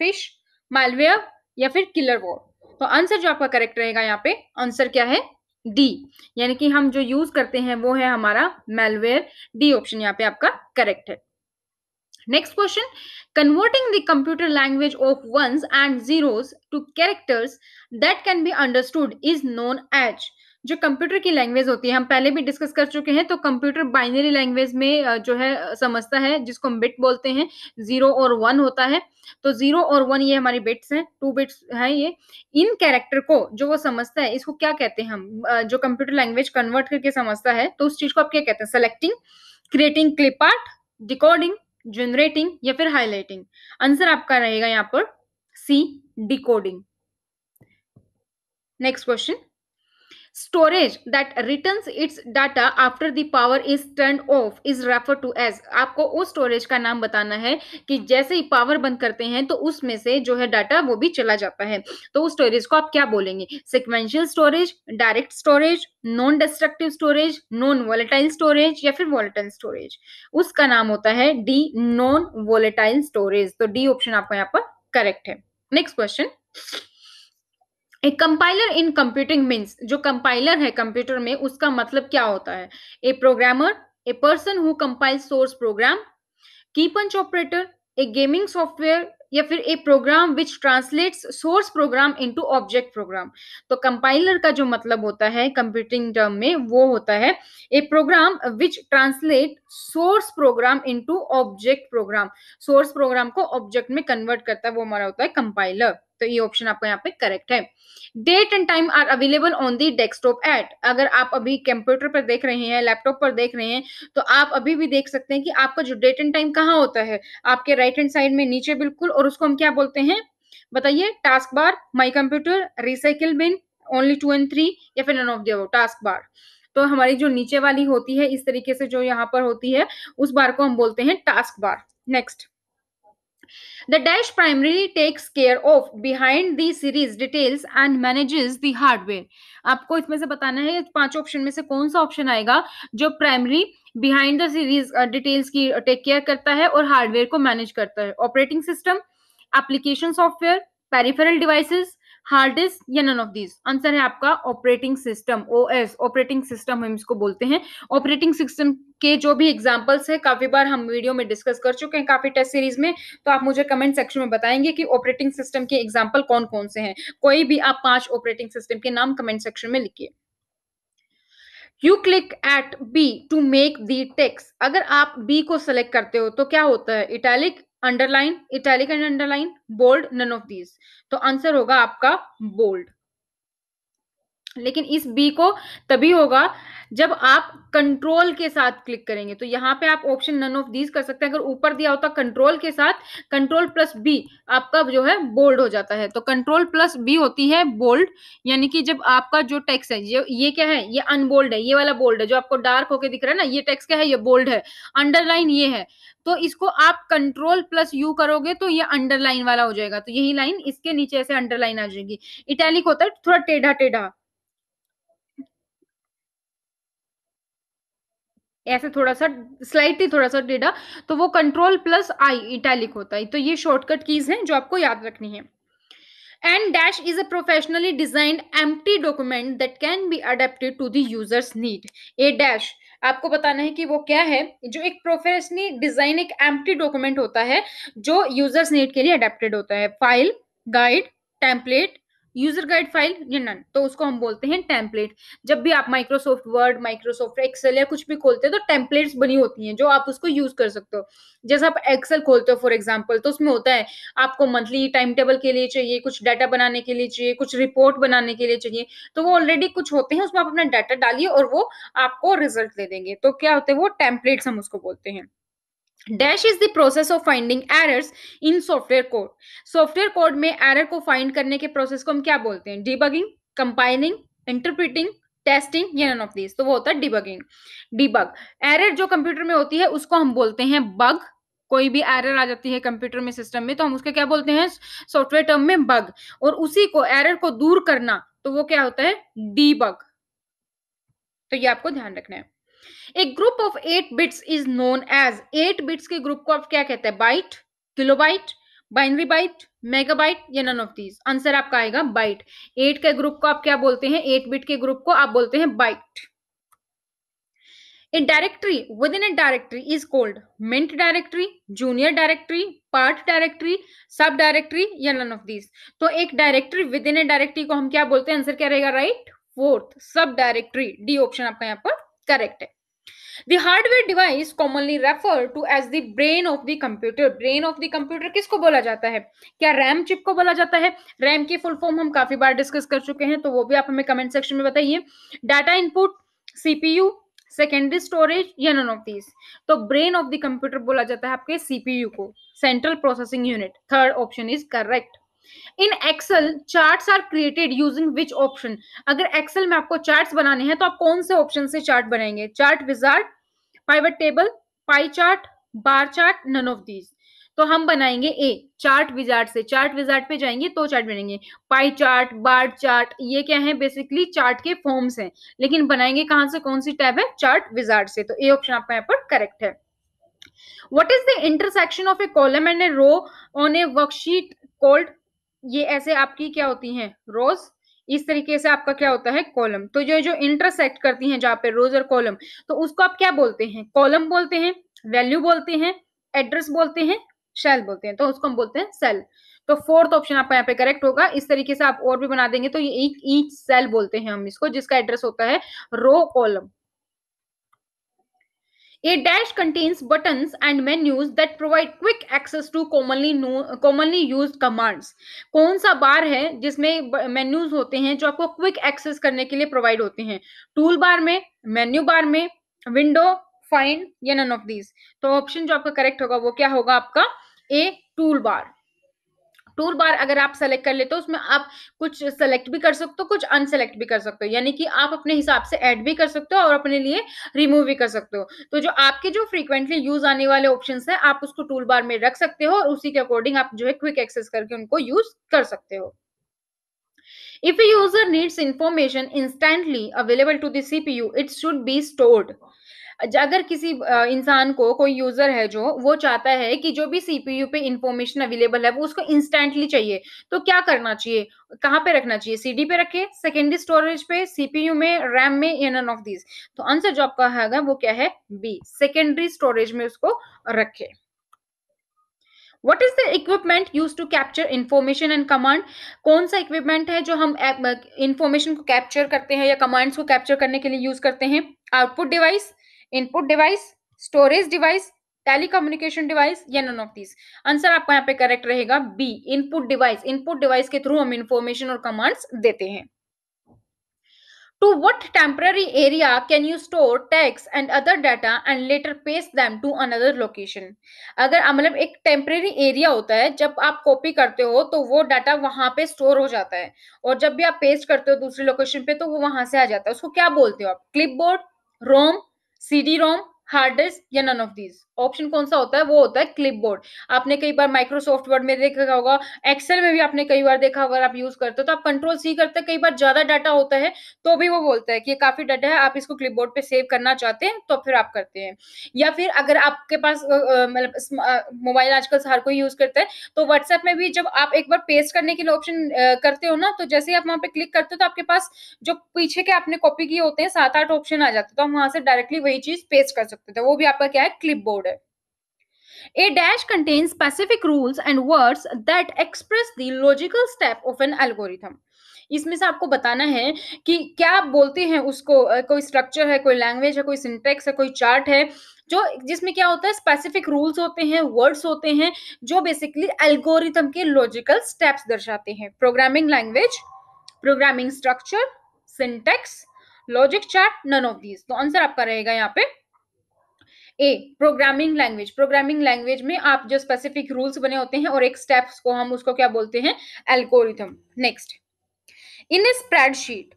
फिश, मालवेयर या फिर किलर वॉर। तो आंसर जो आपका करेक्ट रहेगा यहाँ पे, आंसर क्या है? डी, यानी कि हम जो यूज करते हैं वो है हमारा मेलवेयर। डी ऑप्शन यहाँ पे आपका करेक्ट है। Next question, converting the computer language of ones and zeros to characters that can be understood is known as। जो कंप्यूटर की लैंग्वेज होती है हम पहले भी डिस्कस कर चुके हैं, तो कंप्यूटर बाइनरी लैंग्वेज में जो है समझता है, जिसको हम बिट बोलते हैं। 0 और 1 होता है, तो 0 और 1 ये हमारी बिट्स हैं, 2 बिट्स है ये। इन कैरेक्टर को जो वो समझता है इसको क्या कहते हैं हम? जो कंप्यूटर लैंग्वेज कन्वर्ट करके समझता है तो उस चीज को आप क्या कहते हैं? Selecting, creating clip art, decoding, generating या फिर हाईलाइटिंग। आंसर आपका रहेगा यहाँ पर C, decoding. Next question, storage that returns its data after the power is turn off is refer to as. आपको उस स्टोरेज का नाम बताना है कि जैसे ही पावर बंद करते हैं तो उसमें से जो है डाटा वो भी चला जाता है, तो उस स्टोरेज को आप क्या बोलेंगे? Sequential storage, direct storage, non destructive storage, non volatile storage या फिर वोलेटाइल स्टोरेज। उसका नाम होता है डी, नॉन वोलेटाइल स्टोरेज। तो डी ऑप्शन आपका यहाँ पर करेक्ट है। Next question, a compiler in computing means. जो कंपाइलर है कंप्यूटर में उसका मतलब क्या होता है? A programmer, a person who compile source program, key punch operator, a gaming software या फिर a program which translates source program into object program. तो कंपाइलर का जो मतलब होता है कंप्यूटिंग टर्म में वो होता है a program which translate source program into object program. Source program को ऑब्जेक्ट में कन्वर्ट करता है, वो हमारा होता है कंपाइलर। तो ये ऑप्शन आपका यहाँ पे करेक्ट है। Date and time are available on the desktop at. अगर आप अभी कंप्यूटर पर देख रहे हैं, लैपटॉप पर देख रहे हैं, तो आप अभी भी देख सकते हैं कि आपका जो डेट एंड टाइम कहाँ होता है? आपके राइट हैंड साइड में नीचे बिल्कुल, और उसको हम क्या बोलते हैं बताइए? Task bar, my computer, recycle bin, only 2 and 3 या फिर none of the above. Task bar तो हमारी जो नीचे वाली होती है इस तरीके से जो यहाँ पर होती है उस बार को हम बोलते हैं task bar. Next, the dash primarily takes care of behind the series details and manages the hardware। आपको इसमें से बताना है 5 ऑप्शन में से कौन सा ऑप्शन आएगा जो primary behind the series details की टेक केयर करता है और हार्डवेयर को मैनेज करता है। Operating system, application software, peripheral devices, hard disk या नन ऑफ दीज। आंसर है आपका operating system, OS. Operating system हम इसको बोलते हैं। ऑपरेटिंग सिस्टम के जो भी एग्जांपल्स है काफी बार हम वीडियो में डिस्कस कर चुके हैं काफी टेस्ट सीरीज में, तो आप मुझे कमेंट सेक्शन में बताएंगे कि ऑपरेटिंग सिस्टम के एग्जांपल कौन कौन से हैं। कोई भी आप 5 ऑपरेटिंग सिस्टम के नाम कमेंट सेक्शन में लिखिए। You click at B to make the text. अगर आप बी को सेलेक्ट करते हो तो क्या होता है? Italic, underline, italic and underline, bold, none of these. तो आंसर होगा आपका बोल्ड। लेकिन इस बी को तभी होगा जब आप कंट्रोल के साथ क्लिक करेंगे। तो यहाँ पे आप ऑप्शन नन ऑफ दीज कर सकते हैं। अगर ऊपर दिया होता कंट्रोल के साथ, कंट्रोल प्लस बी आपका जो है बोल्ड हो जाता है। तो कंट्रोल प्लस बी होती है बोल्ड, यानी कि जब आपका जो टेक्स्ट है ये क्या है? ये अनबोल्ड है, ये वाला बोल्ड है। जो आपको डार्क होके दिख रहा है ना, ये टेक्स्ट क्या है? ये बोल्ड है। अंडरलाइन ये है, तो इसको आप कंट्रोल प्लस यू करोगे तो ये अंडरलाइन वाला हो जाएगा। तो यही लाइन इसके नीचे ऐसे अंडरलाइन आ जाएगी। इटैलिक होता है थोड़ा टेढ़ा टेढ़ा, ऐसे थोड़ा सा स्लाइटली थोड़ा सा टेढ़ा, तो वो कंट्रोल प्लस आई इटैलिक होता है। तो ये शॉर्टकट कीज हैं जो आपको याद रखनी है। And dash is a professionally designed empty document that can be adapted to the users need. A dash आपको बताना है कि वो क्या है? जो एक प्रोफेशनली डिजाइन एक एम्प्टी डॉक्यूमेंट होता है जो यूजर्स नीड के लिए अडेप्टेड होता है। File, guide, template, user guide file या नन, तो उसको हम बोलते हैं टेम्पलेट। जब भी आप माइक्रोसॉफ्ट वर्ड, माइक्रोसॉफ्ट एक्सेल या कुछ भी खोलते हैं तो टेम्पलेट्स बनी होती हैं जो आप उसको यूज कर सकते हो। जैसे आप एक्सेल खोलते हो फॉर एग्जांपल, तो उसमें होता है आपको मंथली टाइम टेबल के लिए चाहिए, कुछ डाटा बनाने के लिए चाहिए, कुछ रिपोर्ट बनाने के लिए चाहिए, तो वो ऑलरेडी कुछ होते हैं, उसमें आप अपना डाटा डालिए और वो आपको रिजल्ट दे देंगे। तो क्या होते हैं वो टेम्पलेट्स, हम उसको बोलते हैं। Dash is the process of finding errors in software code. Software code में एरर को फाइंड करने के प्रोसेस को हम क्या बोलते हैं? डिबगिंग, कंपाइलिंग, इंटरप्रिटिंग, टेस्टिंग या नन ऑफ दिस, तो वो होता है डिबगिंग। डिबग एरर जो कंप्यूटर में होती है उसको हम बोलते हैं बग। कोई भी एरर आ जाती है कंप्यूटर में, सिस्टम में, तो हम उसके क्या बोलते हैं? सॉफ्टवेयर टर्म में बग। और उसी को, एरर को दूर करना, तो वो क्या होता है? डीबग। तो ये आपको ध्यान रखना है। एक group of 8 bits is known as, 8 bits के ग्रुप को आप क्या कहते हैं? Byte, kilobyte, binary byte, megabyte या नन ऑफ दीज? आंसर आपका आएगा बाइट। 8 के ग्रुप को आप क्या बोलते हैं? 8 बिट के ग्रुप को आप बोलते हैं bite. A directory within a directory is called mint directory, junior directory, part directory, sub directory या none of these? तो एक directory with in A directory को हम क्या बोलते हैं? आंसर क्या रहेगा? राइट, फोर्थ, सब डायरेक्टरी। डी ऑप्शन आपका यहाँ पर करेक्ट है। The hardware device commonly referred to as the brain of the computer. Brain of the computer किसको बोला जाता है? क्या रैम चिप को बोला जाता है? रैम की फुल फॉर्म हम काफी बार डिस्कस कर चुके हैं, तो वो भी आप हमें कमेंट सेक्शन में बताइए। Data input, CPU, secondary storage या नन ऑफ दीज? तो ब्रेन ऑफ द कंप्यूटर बोला जाता है आपके सीपीयू को, central processing unit. Third option is correct. In Excel charts are created using which option? अगर एक्सेल में आपको चार्ट्स बनाने हैं तो आप कौन से ऑप्शन से चार्ट बनाएंगे? Chart wizard, pivot table, pie chart, bar chart, none of these? तो हम बनाएंगे ए, चार्ट विजार्ड से। चार्ट विजार्ड पे जाएंगे तो चार्ट बनेंगे। पाई चार्ट, बार चार्ट, ये क्या है? बेसिकली चार्ट के फॉर्म्स हैं, लेकिन बनाएंगे कहां से? कौन सी टैब है? चार्ट विजार्ड से। तो ए ऑप्शन आपका यहाँ पर करेक्ट है। What is the intersection of a column and a row on a worksheet called? ये ऐसे आपकी क्या होती हैं? रोज। इस तरीके से आपका क्या होता है? कॉलम। तो जो जो इंटरसेक्ट करती हैं जहां पे रोज और कॉलम, तो उसको आप क्या बोलते हैं? कॉलम बोलते हैं, वैल्यू बोलते हैं, एड्रेस बोलते हैं, सेल बोलते हैं। तो उसको हम बोलते हैं सेल। तो फोर्थ ऑप्शन आपका यहाँ पे करेक्ट होगा। इस तरीके से आप और भी बना देंगे तो ये एक ईच सेल बोलते हैं हम इसको, जिसका एड्रेस होता है row column. A dash contains buttons and menus that provide quick access to commonly used commands. कौन सा बार है जिसमें मेन्यूज होते हैं जो आपको क्विक एक्सेस करने के लिए प्रोवाइड होते हैं? टूल बार में, मेन्यू बार में, विंडो, फाइंड या नन ऑफ दीज? तो ऑप्शन जो आपका करेक्ट होगा वो क्या होगा आपका? ए, टूल बार। टूल बार अगर आप सेलेक्ट कर लेते हो, उसमें आप कुछ सेलेक्ट भी कर सकते हो, कुछ अनसेलेक्ट भी कर सकते हो, यानी कि आप अपने हिसाब से ऐड भी कर सकते हो और अपने लिए रिमूव भी कर सकते हो। तो जो आपके जो फ्रीक्वेंटली यूज आने वाले ऑप्शंस हैं, आप उसको टूल बार में रख सकते हो और उसी के अकॉर्डिंग आप जो है क्विक एक्सेस करके उनको यूज कर सकते हो। If a user needs information instantly available to the CPU, it should be stored. अगर किसी इंसान को, कोई यूजर है जो वो चाहता है कि जो भी सीपीयू पे इंफॉर्मेशन अवेलेबल है वो उसको इंस्टेंटली चाहिए, तो क्या करना चाहिए? कहाँ पे रखना चाहिए? सीडी पे रखे, सेकेंडरी स्टोरेज पे, सीपीयू में, रैम में या नन ऑफ दीज? तो आंसर जो आपका है वो क्या है? बी, सेकेंडरी स्टोरेज में उसको रखे। What is the equipment used to capture information and command? कौन सा इक्विपमेंट है जो हम इंफॉर्मेशन को कैप्चर करते हैं या कमांड्स को कैप्चर करने के लिए यूज करते हैं? Output device, input device, storage device, telecommunication device या नन ऑफ दीज? आंसर आपका यहाँ पे करेक्ट रहेगा B, input device. Input device के थ्रू हम इंफॉर्मेशन और कमांड्स देते हैं। To what temporary area can you store text and other data and later paste them to another location? अगर मतलब एक टेम्परेरी एरिया होता है, जब आप कॉपी करते हो तो वो डाटा वहां पे स्टोर हो जाता है, और जब भी आप पेस्ट करते हो दूसरी लोकेशन पे तो वो वहां से आ जाता है। उसको क्या बोलते हो आप? क्लिपबोर्ड, रोम, सीडी रोम, हार्ड डिस्क या नन ऑफ दीज? ऑप्शन कौन सा होता है? वो होता है क्लिपबोर्ड। आपने कई बार माइक्रोसॉफ्ट वर्ड में देखा होगा, एक्सेल में भी आपने कई बार देखा, अगर आप यूज करते हो तो आप कंट्रोल सी करते हैं, कई बार ज्यादा डाटा होता है तो भी वो बोलता है कि ये काफी डाटा है, आप इसको क्लिपबोर्ड पे सेव करना चाहते हैं, तो फिर आप करते हैं। या फिर अगर आपके पास मतलब मोबाइल आजकल हर कोई यूज करता है, तो व्हाट्सएप में भी जब आप एक बार पेस्ट करने के लिए ऑप्शन करते हो ना, तो जैसे ही आप वहां पे क्लिक करते हो तो आपके पास जो पीछे के आपने कॉपी किए होते हैं 7-8 ऑप्शन आ जाते हैं, तो हम वहां से डायरेक्टली वही चीज पेस्ट कर सकते थे। वो भी आपका क्या है? क्लिपबोर्ड है। A dash contains specific rules and words that express the logical step of an algorithm. इसमें से आपको बताना है कि क्या आप बोलते हैं उसको, कोई स्ट्रक्चर है, कोई लैंग्वेज है, कोई सिंटेक्स है, कोई चार्ट है, जो जिसमें क्या होता है स्पेसिफिक रूल्स होते हैं, वर्ड्स होते हैं, जो बेसिकली एल्गोरिथम के लॉजिकल स्टेप्स दर्शाते हैं। Programming language, programming structure, syntax, logic chart, none of these. तो आंसर आपका रहेगा यहाँ पे A, programming language. Programming language में आप जो स्पेसिफिक रूल्स बने होते हैं और एक स्टेप्स को हम उसको क्या बोलते हैं, algorithm. Next, in A spreadsheet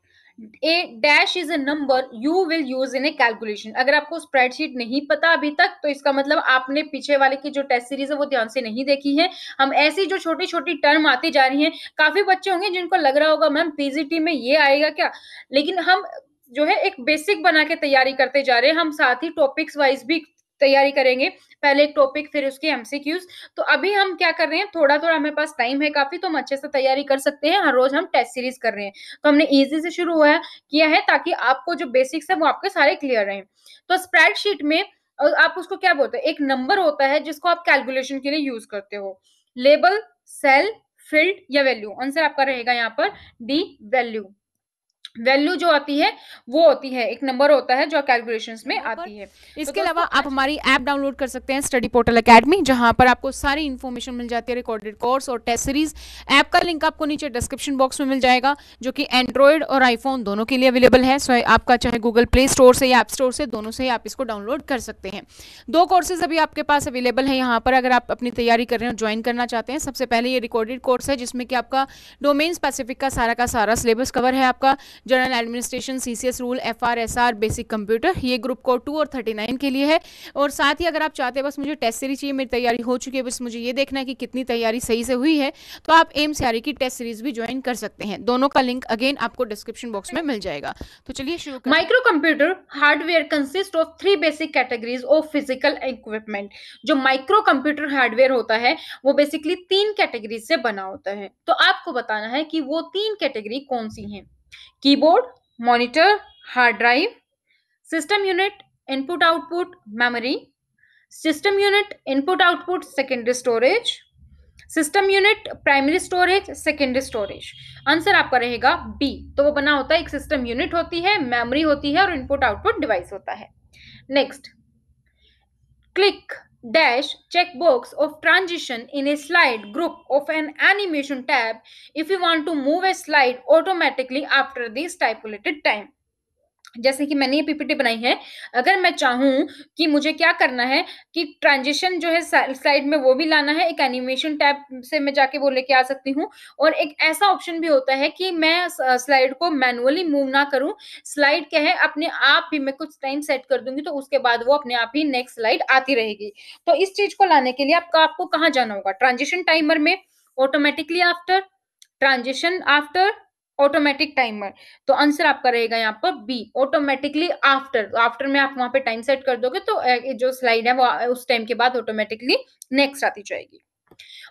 A dash is a number you will use in A calculation. अगर आपको स्प्रेडशीट नहीं पता अभी तक तो इसका मतलब आपने पीछे वाले की जो टेस्ट सीरीज है वो ध्यान से नहीं देखी है। हम ऐसी जो छोटी छोटी टर्म आती जा रही हैं, काफी बच्चे होंगे जिनको लग रहा होगा मैम पीजीटी में ये आएगा क्या, लेकिन हम जो है एक बेसिक बना के तैयारी करते जा रहे हैं। हम साथ ही टॉपिक्स वाइज भी तैयारी करेंगे, पहले एक टॉपिक फिर उसके एमसीक्यूज। तो अभी हम क्या कर रहे हैं, थोड़ा थोड़ा हमारे पास टाइम है काफी, तो हम अच्छे से तैयारी कर सकते हैं। हर रोज हम टेस्ट सीरीज कर रहे हैं, तो हमने इजी से शुरू हुआ किया है ताकि आपको जो बेसिक्स है वो आपके सारे क्लियर रहे। तो स्प्रेडशीट में आप उसको क्या बोलते हैं, एक नंबर होता है जिसको आप कैलकुलेशन के लिए यूज करते हो। लेबल, सेल, फील्ड या वैल्यू। आंसर आपका रहेगा यहाँ पर डी, वैल्यू। वैल्यू जो आती है वो होती है एक नंबर होता है जो कैलकुलेशंस में आती है। इसके अलावा आप हमारी ऐप डाउनलोड कर सकते हैं स्टडी पोर्टल एकेडमी, जहां पर आपको सारी इन्फॉर्मेशन मिल जाती है, रिकॉर्डेड कोर्स और टेस्ट सीरीज। ऐप का लिंक आपको नीचे डिस्क्रिप्शन बॉक्स में मिल जाएगा, जो कि एंड्रॉयड और आईफोन दोनों के लिए अवेलेबल है। सो आपका चाहे गूगल प्ले स्टोर से या ऐप स्टोर से, दोनों से ही आप इसको डाउनलोड कर सकते हैं। 2 कोर्सेज अभी आपके पास अवेलेबल है यहाँ पर, अगर आप अपनी तैयारी कर रहे हो, ज्वाइन करना चाहते हैं। सबसे पहले ये रिकॉर्डेड कोर्स है जिसमें कि आपका डोमेन स्पेसिफिक का सारा सिलेबस कवर है। आपका general administration, CCS rule, FR basic computer, ये ग्रुप कोड 2 और 39 के लिए है। और साथ ही अगर आप चाहते हैं बस मुझे टेस्ट सीरीज चाहिए, मेरी तैयारी हो चुकी है, बस मुझे ये देखना है कि कितनी तैयारी सही से हुई है, तो आप एमसीआरई की टेस्ट सीरीज भी ज्वाइन कर सकते हैं। दोनों का लिंक अगेन आपको डिस्क्रिप्शन बॉक्स में मिल जाएगा। तो चलिए शुरू करते हैं। Micro computer hardware consist of 3 basic categories of physical equipment. जो माइक्रो कंप्यूटर हार्डवेयर होता है वो बेसिकली 3 कैटेगरीज से बना होता है। तो आपको बताना है कि वो 3 कैटेगरी कौन सी हैं। Keyboard, monitor, hard drive, system unit, input output memory, system unit, input output secondary storage, system unit, primary storage, secondary storage. Answer आपका रहेगा बी। तो वो बना होता है, एक सिस्टम यूनिट होती है, मेमोरी होती है और इनपुट आउटपुट डिवाइस होता है। Next, click dash checkbox of transition in a slide group of an animation tab if you want to move a slide automatically after the stipulated time। जैसे कि मैंने ये पीपीटी बनाई है, अगर मैं चाहूं कि मुझे क्या करना है कि ट्रांजिशन जो है स्लाइड में वो भी लाना है, एक एनिमेशन टैब से मैं जाके वो लेके आ सकती हूँ। और एक ऐसा ऑप्शन भी होता है कि मैं स्लाइड को मैनुअली मूव ना करूं, स्लाइड क्या है अपने आप ही मैं कुछ टाइम सेट कर दूंगी तो उसके बाद वो अपने आप ही नेक्स्ट स्लाइड आती रहेगी। तो इस चीज को लाने के लिए आपको कहाँ जाना होगा, ट्रांजिशन टाइमर में, automatically after, transition after, automatic timer. तो आंसर आपका रहेगा यहाँ पर बी, ऑटोमेटिकली आफ्टर। आफ्टर में आप वहां पे टाइम सेट कर दोगे तो जो स्लाइड है वो उस टाइम के बाद ऑटोमेटिकली नेक्स्ट आती जाएगी।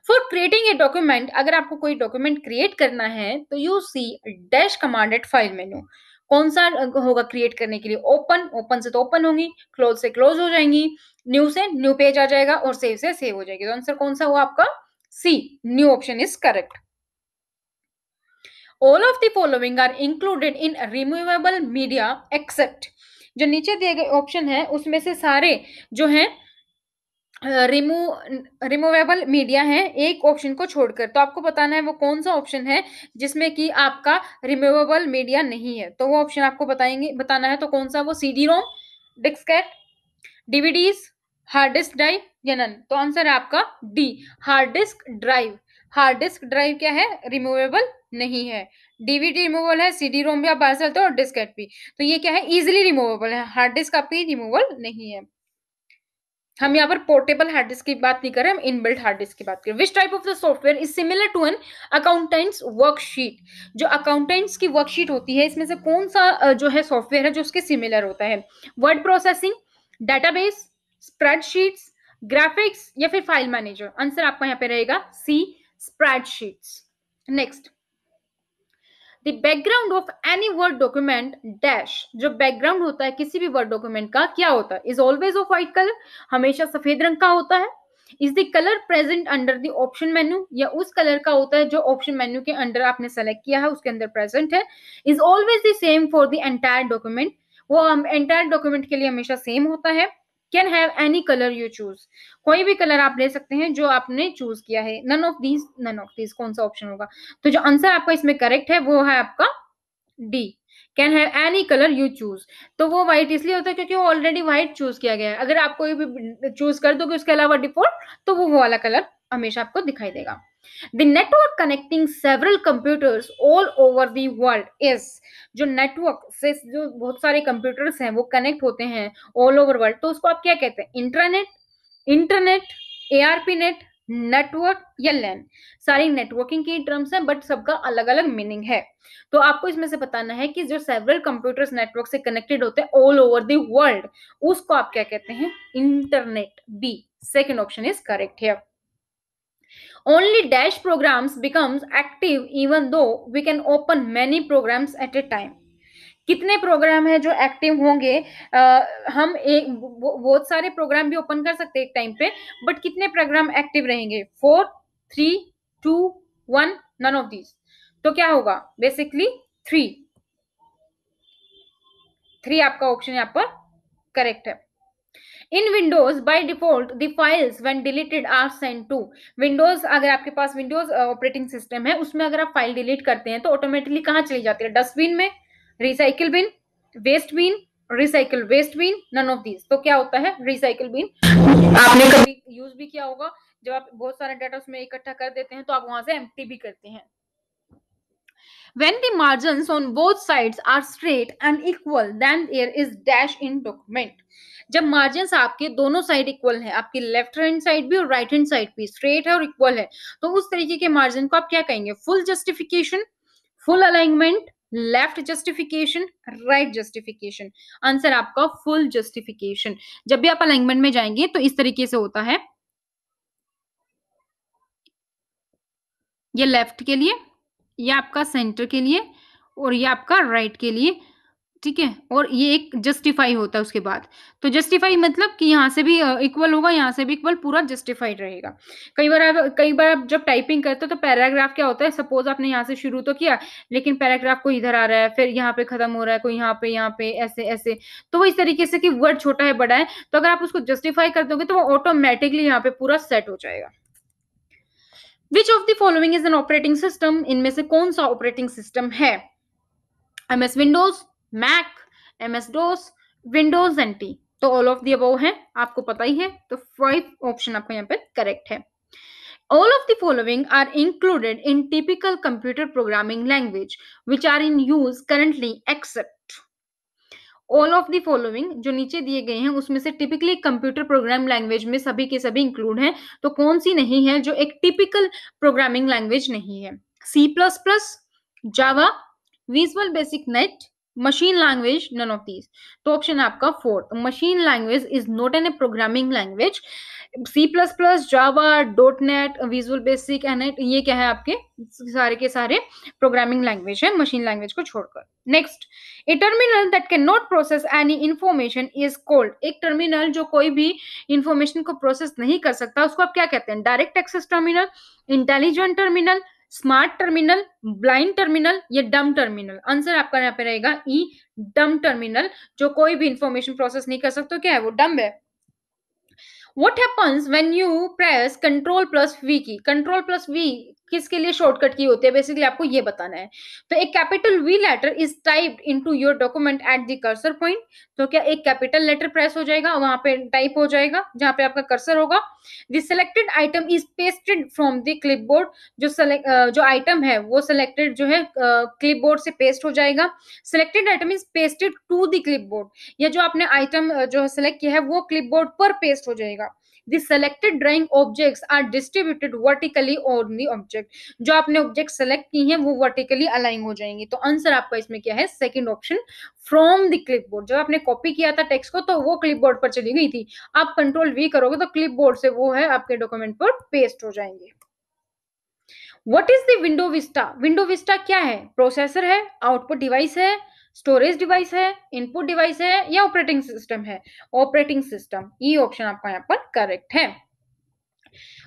फॉर क्रिएटिंग ए डॉक्यूमेंट, अगर आपको कोई डॉक्यूमेंट क्रिएट करना है तो you see dash command at file menu. कौन सा होगा क्रिएट करने के लिए, ओपन, ओपन से तो ओपन होंगी, क्लोज से क्लोज हो जाएंगी, न्यू से न्यू पेज आ जाएगा और सेव से सेव हो जाएगी। तो आंसर कौन सा हुआ आपका, C, new option is correct. All of the following are included in removable media except, जो नीचे दिए गए ऑप्शन है उसमें से सारे जो है रिमूवेबल मीडिया है, एक ऑप्शन को छोड़कर। तो आपको बताना है वो कौन सा ऑप्शन है जिसमें कि आपका रिमूवेबल मीडिया नहीं है। तो वो ऑप्शन आपको बताना है। तो कौन सा, वो CD ROM, Diskit, DVDs, hard disk drive या नन। तो आंसर है आपका D, hard disk drive. Hard disk drive क्या है, रिमूवेबल नहीं है। डीवीडी रिमूवेबल है, सीडी रोम भी आप बाहर से लाते हो और डिस्केट भी। तो ये क्या है, इजिली रिमूवेबल है, हार्ड डिस्क आपकी रिमूवेबल नहीं है। हम यहाँ पर पोर्टेबल हार्ड डिस्क की बात नहीं कर रहे, हम इनबिल्ट हार्ड डिस्क की बात कर रहे हैं। Which type of the software is similar to an accountant's worksheet. जो अकाउंटेंट्स की वर्कशीट होती है इसमें से कौन सा जो है सॉफ्टवेयर है जो उसके सिमिलर होता है, word processing, database, spreadsheets, graphics या फिर फाइल मैनेजर। आंसर आपका यहाँ पे रहेगा C, spreadsheets. Next, the background of any word document dash, जो बैकग्राउंड होता है किसी भी वर्ड डॉक्यूमेंट का क्या होता है, is always of white colour, हमेशा सफेद रंग का होता है, is the colour present under the option menu, या उस कलर का होता है जो ऑप्शन मेन्यू के अंडर आपने सेलेक्ट किया है उसके अंदर प्रेजेंट है। Is always the same for the entire document, वो एंटायर डॉक्यूमेंट के लिए हमेशा सेम होता है। Can have any colour you choose, कोई भी कलर आप ले सकते हैं जो आपने चूज किया है। None of these, none of these कौन सा ऑप्शन होगा? तो जो आंसर आपका इसमें करेक्ट है वो है आपका D, can have any colour you choose. तो वो व्हाइट इसलिए होता है क्योंकि वो ऑलरेडी व्हाइट चूज किया गया है। अगर आप कोई भी चूज कर दोगे उसके अलावा डिफॉल्ट, तो वो वाला कलर हमेशा आपको दिखाई देगा। The network connecting several computers all over the world is, जो नेटवर्क से जो बहुत सारे कंप्यूटर्स हैं वो कनेक्ट होते हैं ऑल ओवर वर्ल्ड, तो उसको आप क्या कहते हैं? Intranet, internet, ARP net, network या लैन। सारी नेटवर्किंग की टर्म्स हैं बट सबका अलग अलग मीनिंग है। तो आपको इसमें से बताना है कि जो सेवरल कंप्यूटर्स नेटवर्क से कनेक्टेड होते हैं ऑल ओवर द वर्ल्ड, उसको आप क्या कहते हैं? Internet. B, second option is correct here. Only dash programs becomes active even though we can open many programs at a time. कितने प्रोग्राम है जो एक्टिव होंगे? हम एक बहुत सारे प्रोग्राम भी ओपन कर सकते हैं एक टाइम पे, बट कितने प्रोग्राम एक्टिव रहेंगे? 4, 3, 2, 1, नन ऑफ दीज। तो क्या होगा? बेसिकली 3 आपका ऑप्शन यहाँ पर करेक्ट है। In Windows by default the files when deleted are send to, Windows अगर आपके पास विंडोज ऑपरेटिंग सिस्टम है उसमें अगर आप फाइल डिलीट करते हैं तो ऑटोमेटिकली कहाँ चली जाती है? डस्टबिन में, recycle bin, waste bin, recycle waste bin, none of these. तो क्या होता है? Recycle bin. आपने कभी यूज भी किया होगा, जब आप बहुत सारा डाटा उसमें इकट्ठा कर देते हैं तो आप वहां से एम्प्टी भी करते हैं। When the margins on both sides are straight and equal, then there is dash in document. जब मार्जिन आपके दोनों साइड इक्वल है, आपकी लेफ्ट हैंड साइड भी और राइट हैंड साइड भी स्ट्रेट है और इक्वल है, तो उस तरीके के मार्जिन को आप क्या कहेंगे? Full justification, full alignment, left justification, right justification. Answer आपका फुल जस्टिफिकेशन। जब भी आप अलाइनमेंट में जाएंगे तो इस तरीके से होता है, ये लेफ्ट के लिए, ये आपका सेंटर के लिए और ये आपका राइट के लिए, ठीक है। और ये एक जस्टिफाई होता है उसके बाद। तो जस्टिफाई मतलब कि यहाँ से भी इक्वल होगा, यहाँ से भी इक्वल, पूरा जस्टिफाइड रहेगा। कई बार आप जब टाइपिंग करते हो तो पैराग्राफ क्या होता है? सपोज आपने यहाँ से शुरू तो किया लेकिन पैराग्राफ को इधर आ रहा है, फिर यहाँ पे खत्म हो रहा है, कोई यहाँ पे ऐसे ऐसे, तो वो इस तरीके से कि वर्ड छोटा है बड़ा है, तो अगर आप उसको जस्टिफाई कर दोगे तो वो ऑटोमेटिकली यहाँ पे पूरा सेट हो जाएगा। Which of the following is an operating system, इनमें से कौन सा ऑपरेटिंग सिस्टम है? MS विंडोज, मैक, MS डोस, विंडोज एनटी। तो ऑल ऑफ दी अबव है, आपको पता ही है। तो 5 ऑप्शन आपका यहाँ पे करेक्ट है। All of the following are included in typical computer programming language which are in use currently except all of the following, जो नीचे दिए गए हैं उसमें से टिपिकली कंप्यूटर प्रोग्राम लैंग्वेज में सभी के सभी इंक्लूड हैं, तो कौन सी नहीं है जो एक टिपिकल प्रोग्रामिंग लैंग्वेज नहीं है? C++, Java, visual basic net, machine language, none of these. तो ऑप्शन है आपका 4, machine language is not an a programming language. C++, Java, dot net, visual basic एनेट, ये क्या है? आपके सारे के सारे प्रोग्रामिंग लैंग्वेज है मशीन लैंग्वेज को छोड़कर। Next, a terminal that can not process any information is called, एक टर्मिनल जो कोई भी इंफॉर्मेशन को प्रोसेस नहीं कर सकता उसको आप क्या कहते हैं? Direct access terminal, intelligent terminal, smart terminal, blind terminal या डम टर्मिनल। आंसर आपका यहाँ पे रहेगा ई, डम टर्मिनल। जो कोई भी इंफॉर्मेशन प्रोसेस नहीं कर सकता क्या है? वो डम है। What happens when you press Ctrl plus V की? Ctrl plus V किसके लिए शॉर्टकट की होती है? बेसिकली आपको ये बताना है। तो एक capital V letter is typed into your document at the cursor point, तो क्या एक कैपिटल लेटर प्रेस हो जाएगा, वहां पे टाइप हो जाएगा जहां पे आपका कर्सर होगा। The selected item is pasted from the clipboard, जो आइटम है वो सिलेक्टेड जो है क्लिपबोर्ड से पेस्ट हो जाएगा। Selected item is pasted to the clipboard, या जो आपने आइटम जो सिलेक्ट किया है वो क्लिपबोर्ड पर पेस्ट हो जाएगा। The selected drawing objects are distributed vertically on the object, जो आपने ऑब्जेक्ट सेलेक्ट की हैं वो वर्टिकली अलाइन हो जाएंगी। तो आंसर आपका इसमें क्या है? Second option, from the clipboard. जब आपने कॉपी किया था टेक्स्ट को तो वो क्लिपबोर्ड पर चली गई थी, आप कंट्रोल वी करोगे तो क्लिपबोर्ड से वो है आपके डॉक्यूमेंट पर पेस्ट हो जाएंगे। What is the window Vista? Window Vista क्या है? प्रोसेसर है, आउटपुट डिवाइस है, स्टोरेज डिवाइस है, इनपुट डिवाइस है या ऑपरेटिंग सिस्टम है? ऑपरेटिंग सिस्टम, ई ऑप्शन आपका यहाँ पर करेक्ट है।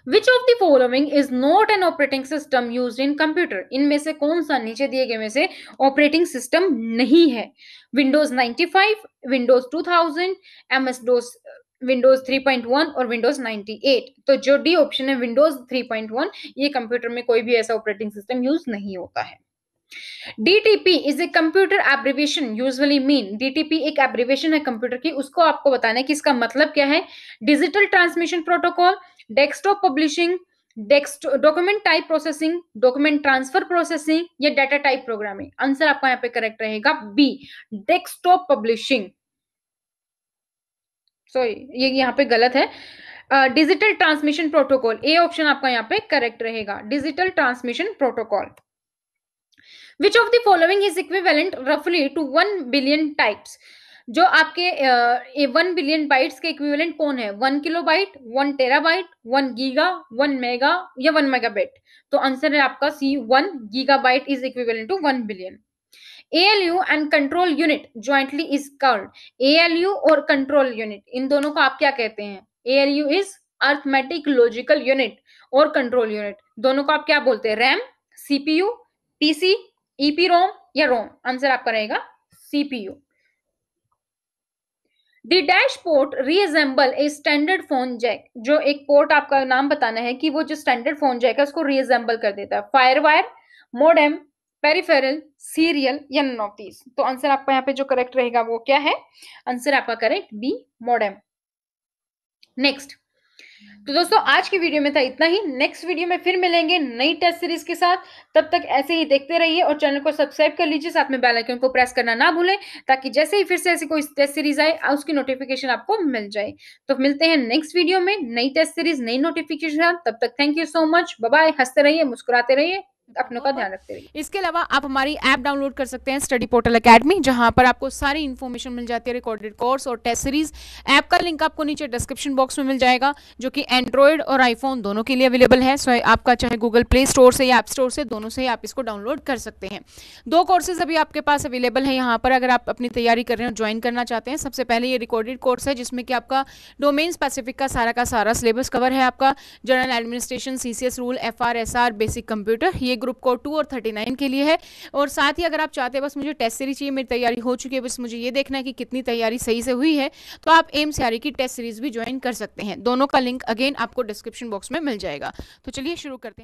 Which of the following is not an operating system used in computer, इनमें से कौन सा नीचे दिए गए में से ऑपरेटिंग सिस्टम नहीं है? विंडोज 95, विंडोज 2000, एमएस डोस, विंडोज 3.1 और विंडोज 98। तो जो डी ऑप्शन है विंडोज 3.1, ये कंप्यूटर में कोई भी ऐसा ऑपरेटिंग सिस्टम यूज नहीं होता है। DTP is a computer abbreviation usually mean, DTP एक एब्रिविएशन है कंप्यूटर की, उसको आपको बताना है कि इसका मतलब क्या है। Digital transmission protocol, desktop publishing, document type processing, document transfer processing या डाटा टाइप प्रोग्रामिंग। आंसर आपका यहाँ पे करेक्ट रहेगा बी, डेस्कटॉप पब्लिशिंग। सॉरी, ये यहाँ पे गलत है, digital transmission protocol, A option आपका यहाँ पे करेक्ट रहेगा, digital transmission protocol. Which of the following is equivalent रफली टू 1 बिलियन टाइप्स, जो आपके 1 बिलियन बाइट्स के इक्विवेलेंट कौन है? 1 किलोबाइट, 1 टेराबाइट, 1 गीगा, 1 मेगा या 1 मेगाबाइट? तो आंसर है आपका C, 1 gigabyte is equivalent to 1 billion. ALU and control unit jointly is called, ALU और कंट्रोल यूनिट, इन दोनों को आप क्या कहते हैं? ALU is arithmetic logical unit और कंट्रोल यूनिट दोनों को आप क्या बोलते हैं? रैम, CPU, PC, EPROM या रोम? आंसर आपका रहेगा CPU। The dash port reassemble a standard phone jack, जो एक पोर्ट आपका नाम बताना है कि वो जो स्टैंडर्ड फोन जैक है उसको रीअसेंबल कर देता है। फायरवायर, मोडेम, पेरिफेरल, सीरियल या नन ऑफ दीज? तो आंसर आपका यहाँ पे जो करेक्ट रहेगा वो क्या है? आंसर आपका करेक्ट बी, मोडेम। नेक्स्ट, तो दोस्तों आज की वीडियो में था इतना ही। नेक्स्ट वीडियो में फिर मिलेंगे नई टेस्ट सीरीज के साथ। तब तक ऐसे ही देखते रहिए और चैनल को सब्सक्राइब कर लीजिए, साथ में बेल आइकन को प्रेस करना ना भूलें, ताकि जैसे ही फिर से ऐसी कोई टेस्ट सीरीज आए उसकी नोटिफिकेशन आपको मिल जाए। तो मिलते हैं नेक्स्ट वीडियो में नई टेस्ट सीरीज, नई नोटिफिकेशन। तब तक thank you so much, bye bye. हंसते रहिए, मुस्कुराते रहिए, अपनों का ध्यान रखते रहिए। इसके अलावा आप हमारी ऐप डाउनलोड कर सकते हैं, स्टडी पोर्टल एकेडमी, जहां पर आपको सारी इन्फॉर्मेशन मिल जाती है, रिकॉर्डेड कोर्स और टेस्ट सीरीज। ऐप का लिंक आपको नीचे डिस्क्रिप्शन बॉक्स में मिल जाएगा, जो कि एंड्रॉयड और आईफोन दोनों के लिए अवेलेबल है। सो आपका चाहे गूगल प्ले स्टोर से या ऐप स्टोर से, दोनों से ही आप इसको डाउनलोड कर सकते हैं। 2 कोर्सेज अभी आपके पास अवेलेबल है यहाँ पर, अगर आप अपनी तैयारी कर रहे हैं, ज्वाइन करना चाहते हैं। सबसे पहले ये रिकॉर्डेड कोर्स है, जिसमें कि आपका डोमेन स्पेसिफिक का सारा सिलेबस कवर है। आपका general administration, CCS rule, FR SR, basic computer, ये ग्रुप कोड 2 और 39 के लिए है। और साथ ही अगर आप चाहते हैं बस मुझे टेस्ट सीरीज चाहिए, मेरी तैयारी हो चुकी है, बस मुझे ये देखना है कि कितनी तैयारी सही से हुई है, तो आप AIMS की टेस्ट सीरीज भी ज्वाइन कर सकते हैं। दोनों का लिंक अगेन आपको डिस्क्रिप्शन बॉक्स में मिल जाएगा। तो चलिए शुरू करते हैं।